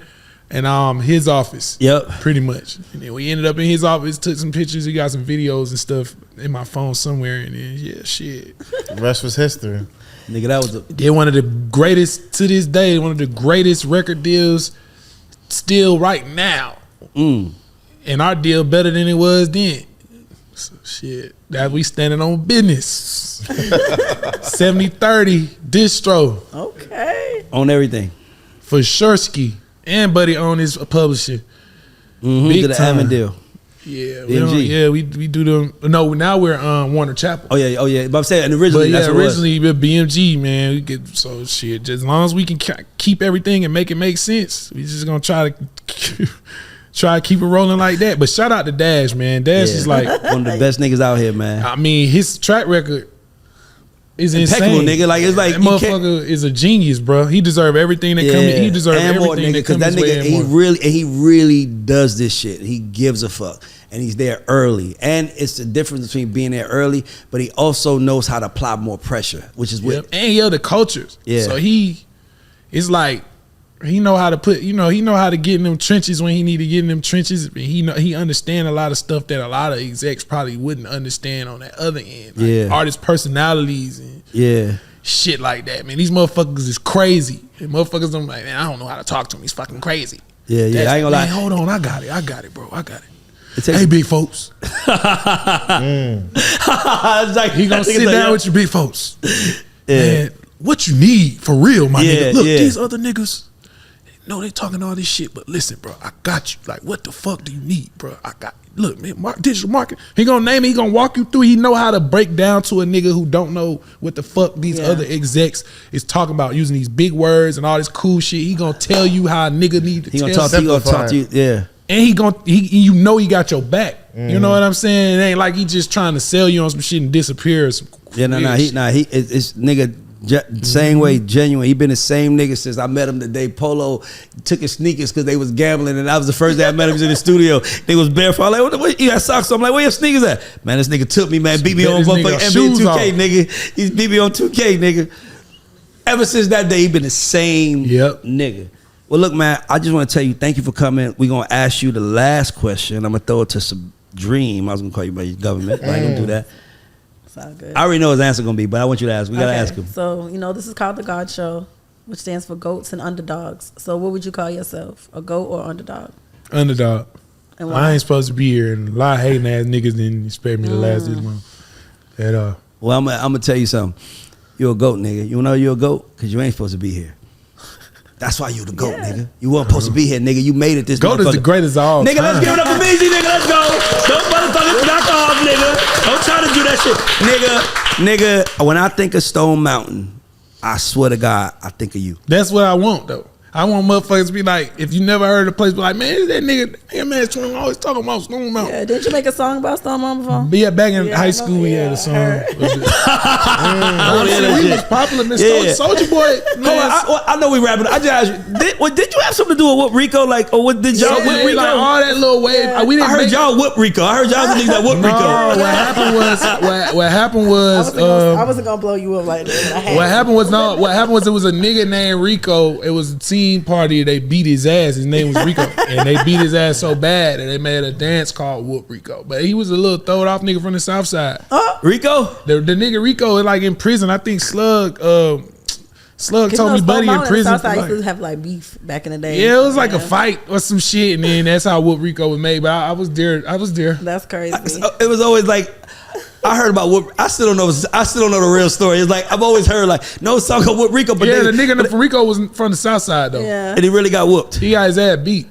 D: and his office.
A: Yep.
D: Pretty much. And then we ended up in his office, took some pictures, he got some videos and stuff in my phone somewhere, and then yeah, shit.
C: The rest was history.
A: Nigga, that was a
D: They're one of the greatest to this day, one of the greatest record deals still right now. And our deal better than it was then. So shit, that we standing on business. 70-30 distro
E: Okay.
A: on everything.
D: for Shursky and Buddy own his publishing. Big
A: To the
D: time.
A: Hammond deal.
D: Yeah,
A: BMG.
D: we do them. No, now we're Warner Chapel.
A: Oh yeah. But I'm saying, and originally,
D: But yeah,
A: that's what it was.
D: originally with BMG, man, we get so shit. Just as long as we can keep everything and make it make sense, we just gonna try to keep it rolling like that. But shout out to Dash, man. Dash is like
A: one of the best niggas out here, man.
D: I mean, his track record is
A: Impeccable,
D: insane.
A: nigga. Like it's like
D: That
A: you can't-
D: motherfucker is a genius, bro. He deserve everything that come. He deserve
A: and more,
D: everything
A: nigga,
D: that comes
A: that
D: his way
A: nigga,
D: and more.
A: he really does this shit. He gives a fuck, and he's there early. And it's the difference between being there early, but he also knows how to apply more pressure, which is what.
D: Yep. And he other cultures.
A: Yeah.
D: So it's like he know how to put, he know how to get in them trenches when he need to get in them trenches. He understand a lot of stuff that a lot of execs probably wouldn't understand on that other end. Like
A: Yeah.
D: artist personalities and
A: Yeah.
D: shit like that. Man, these motherfuckers is crazy. And motherfuckers, I'm like, man, I don't know how to talk to him. He's fucking crazy.
A: Yeah. I ain't gonna lie.
D: Man, hold on, I got it, bro. I got it.
A: It takes-
D: Hey, big folks.
A: It's like,
D: He gonna sit down with you, big folks.
A: Yeah.
D: Man, what you need for real, my
A: Yeah,
D: nigga? Look,
A: yeah.
D: these other niggas, no, they talking all this shit, but listen, bro, I got you. Like, what the fuck do you need, bro? I got you. Look, man, digital marketing. He gonna name it. He gonna walk you through. He know how to break down to a nigga who don't know what the fuck these
E: Yeah.
D: other execs is talking about, using these big words and all this cool shit. He gonna tell you how a nigga need to
A: He gonna
D: tell.
A: talk to you. Gonna talk to you. Yeah.
D: And you know he got your back. You know what I'm saying? It ain't like he just trying to sell you on some shit and disappear. Or some
A: Yeah.
D: weird shit.
A: It's nigga. Same way, genuine. He been the same nigga since I met him the day Polo took his sneakers because they was gambling, and that was the first day I met him. He was in the studio. They was barefoot. I'm like, what you got socks? I'm like, where your sneakers at? Man, this nigga took me, man. Beat me
D: Bet
A: on
D: this nigga
A: motherfucking NBA
D: shoes
A: 2K,
D: off.
A: nigga. He's beat me on 2K, nigga. Ever since that day, he been the same nigga. Well, look, man, I just want to tell you, thank you for coming. We're gonna ask you the last question. I'm gonna throw it to some Dream. I was gonna call you by your government, but I ain't gonna do that.
E: It's all good.
A: I already know his answer gonna be, but I want you to ask. We gotta
E: Okay,
A: ask him.
E: So, this is called The God Show, which stands for goats and underdogs. So what would you call yourself? A goat or underdog?
D: Underdog.
E: And
D: I
E: why?
D: ain't supposed to be here, and a lot of hating ass niggas didn't expect me to last this long at all.
A: Well, I'm gonna tell you something. You're a goat, nigga. You know you're a goat because you ain't supposed to be here. That's why you the goat, nigga. You weren't supposed to be here, nigga. You made it this
D: Goat is the
A: motherfucker.
D: greatest of all
A: Nigga, let's
D: time.
A: give it up for Meezy, nigga. Let's go. Don't motherfuckers knock off, nigga. Don't try to do that shit. Nigga, when I think of Stone Mountain, I swear to God, I think of you.
D: That's what I want, though. I want motherfuckers to be like, if you never heard of the place, be like, man, is that nigga, man, 21 always talking about Stone Mountain.
E: Yeah, didn't you make a song about Stone Mountain before?
D: But yeah, back in
E: Yeah,
D: high
E: I know,
D: school, we had
E: yeah,
D: a song.
E: I
D: We was popular, man.
A: Yeah.
D: Soldier Boy.
A: Hold on, I know we rapping. I just asked you, did you have something to do with Rico? Like, or what did y'all whip Rico?
D: Like all that little wave.
E: Yeah.
D: We didn't
A: I heard
D: make-
A: y'all whip Rico. I heard y'all the niggas that whip
D: No,
A: Rico.
D: what happened was
E: I wasn't gonna blow you up like that. But I had
D: what
E: to.
D: happened was it was a nigga named Rico. It was a team party. They beat his ass. His name was Rico, and they beat his ass so bad that they made a dance called Whoop Rico. But he was a little throwed off nigga from the South Side.
A: Rico?
D: The nigga Rico is like in prison. I think Slug told me Buddy in prison.
E: Southside
D: for
E: used to
D: like-
E: have like beef back in the day.
D: Yeah, it was like a fight or some shit, and then that's how Whoop Rico was made. But I was there.
E: That's crazy.
A: It was always like, I heard about Whoop. I still don't know the real story. It's like I've always heard like no song called Whoop Rico, but
D: Yeah,
A: they,
D: the nigga from Rico was from the South Side though.
E: Yeah.
A: and he really got whooped.
D: He got his ass beat.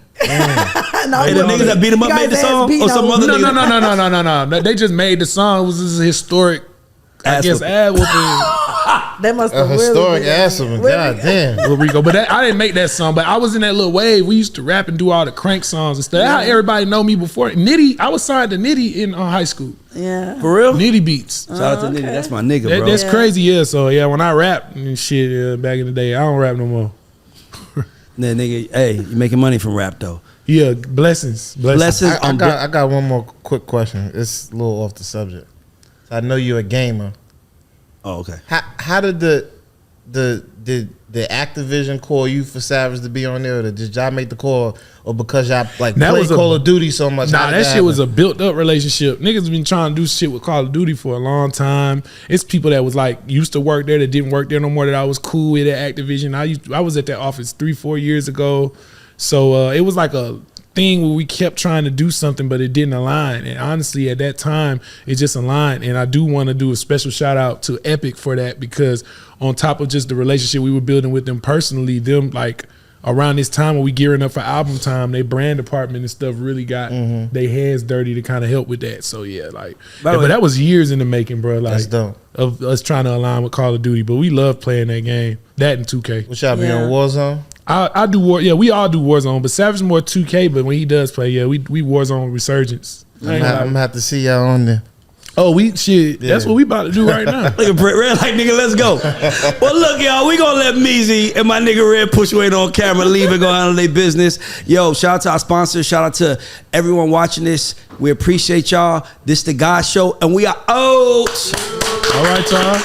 E: No,
A: And the
E: he
A: niggas that beat him up
E: got
A: made the
E: his ass
A: song,
E: beat
A: or some
E: on.
A: other
D: No. They just made the song. It was this historic,
A: Ass
D: ass
A: whooping.
D: whooping.
E: That must
C: A
E: have
C: historic
E: really
C: ass of him. God damn.
D: With Rico, but I didn't make that song. But I was in that little wave. We used to rap and do all the crank songs and stuff. That's how everybody know me before. Nitty, I was signed to Nitty in high school.
E: Yeah.
A: For real?
D: Nitty Beats.
A: Shout out to Nitty. That's my nigga, bro.
D: That's
E: Yeah.
D: crazy, yeah. So yeah, when I rap and shit back in the day, I don't rap no more.
A: Nah, nigga, hey, you making money from rap though.
D: Yeah, blessings.
A: Blessings
C: I
A: on
C: got one more quick question. It's a little off the subject. I know you're a gamer.
A: Oh, okay.
C: How how did the Activision call you for Savage to be on there? Or did y'all make the call, or because y'all like
D: That
C: played
D: was
C: Call of Duty so much?
D: Nah, that shit was a built up relationship. Niggas been trying to do shit with Call of Duty for a long time. It's people that was like used to work there that didn't work there no more that I was cool with at Activision. I was at that office 3-4 years ago, so it was like a thing where we kept trying to do something, but it didn't align. And honestly, at that time, it just aligned. And I do want to do a special shout out to Epic for that, because on top of just the relationship we were building with them personally, them like around this time when we gearing up for album time, their brand department and stuff really got their hands dirty to kind of help with that. So yeah, like, but that was years in the making, bro. Like,
C: that's dope.
D: Of us trying to align with Call of Duty, but we love playing that game. That and 2K.
C: What y'all be on Warzone?
D: I do War. Yeah, we all do Warzone, but Savage more 2K. But when he does play, yeah, we Warzone Resurgence.
C: I'm gonna have to see y'all on there.
D: Oh, shit.
C: Yeah.
D: That's what we about to do right now.
A: Look at Brett Red, like, nigga, let's go. Well, look, y'all, we gonna let Meezy and my nigga Red push weight on camera, leave and go handle their business. Yo, shout out to our sponsors. Shout out to everyone watching this. We appreciate y'all. This the God Show, and we are out.
D: All right, y'all.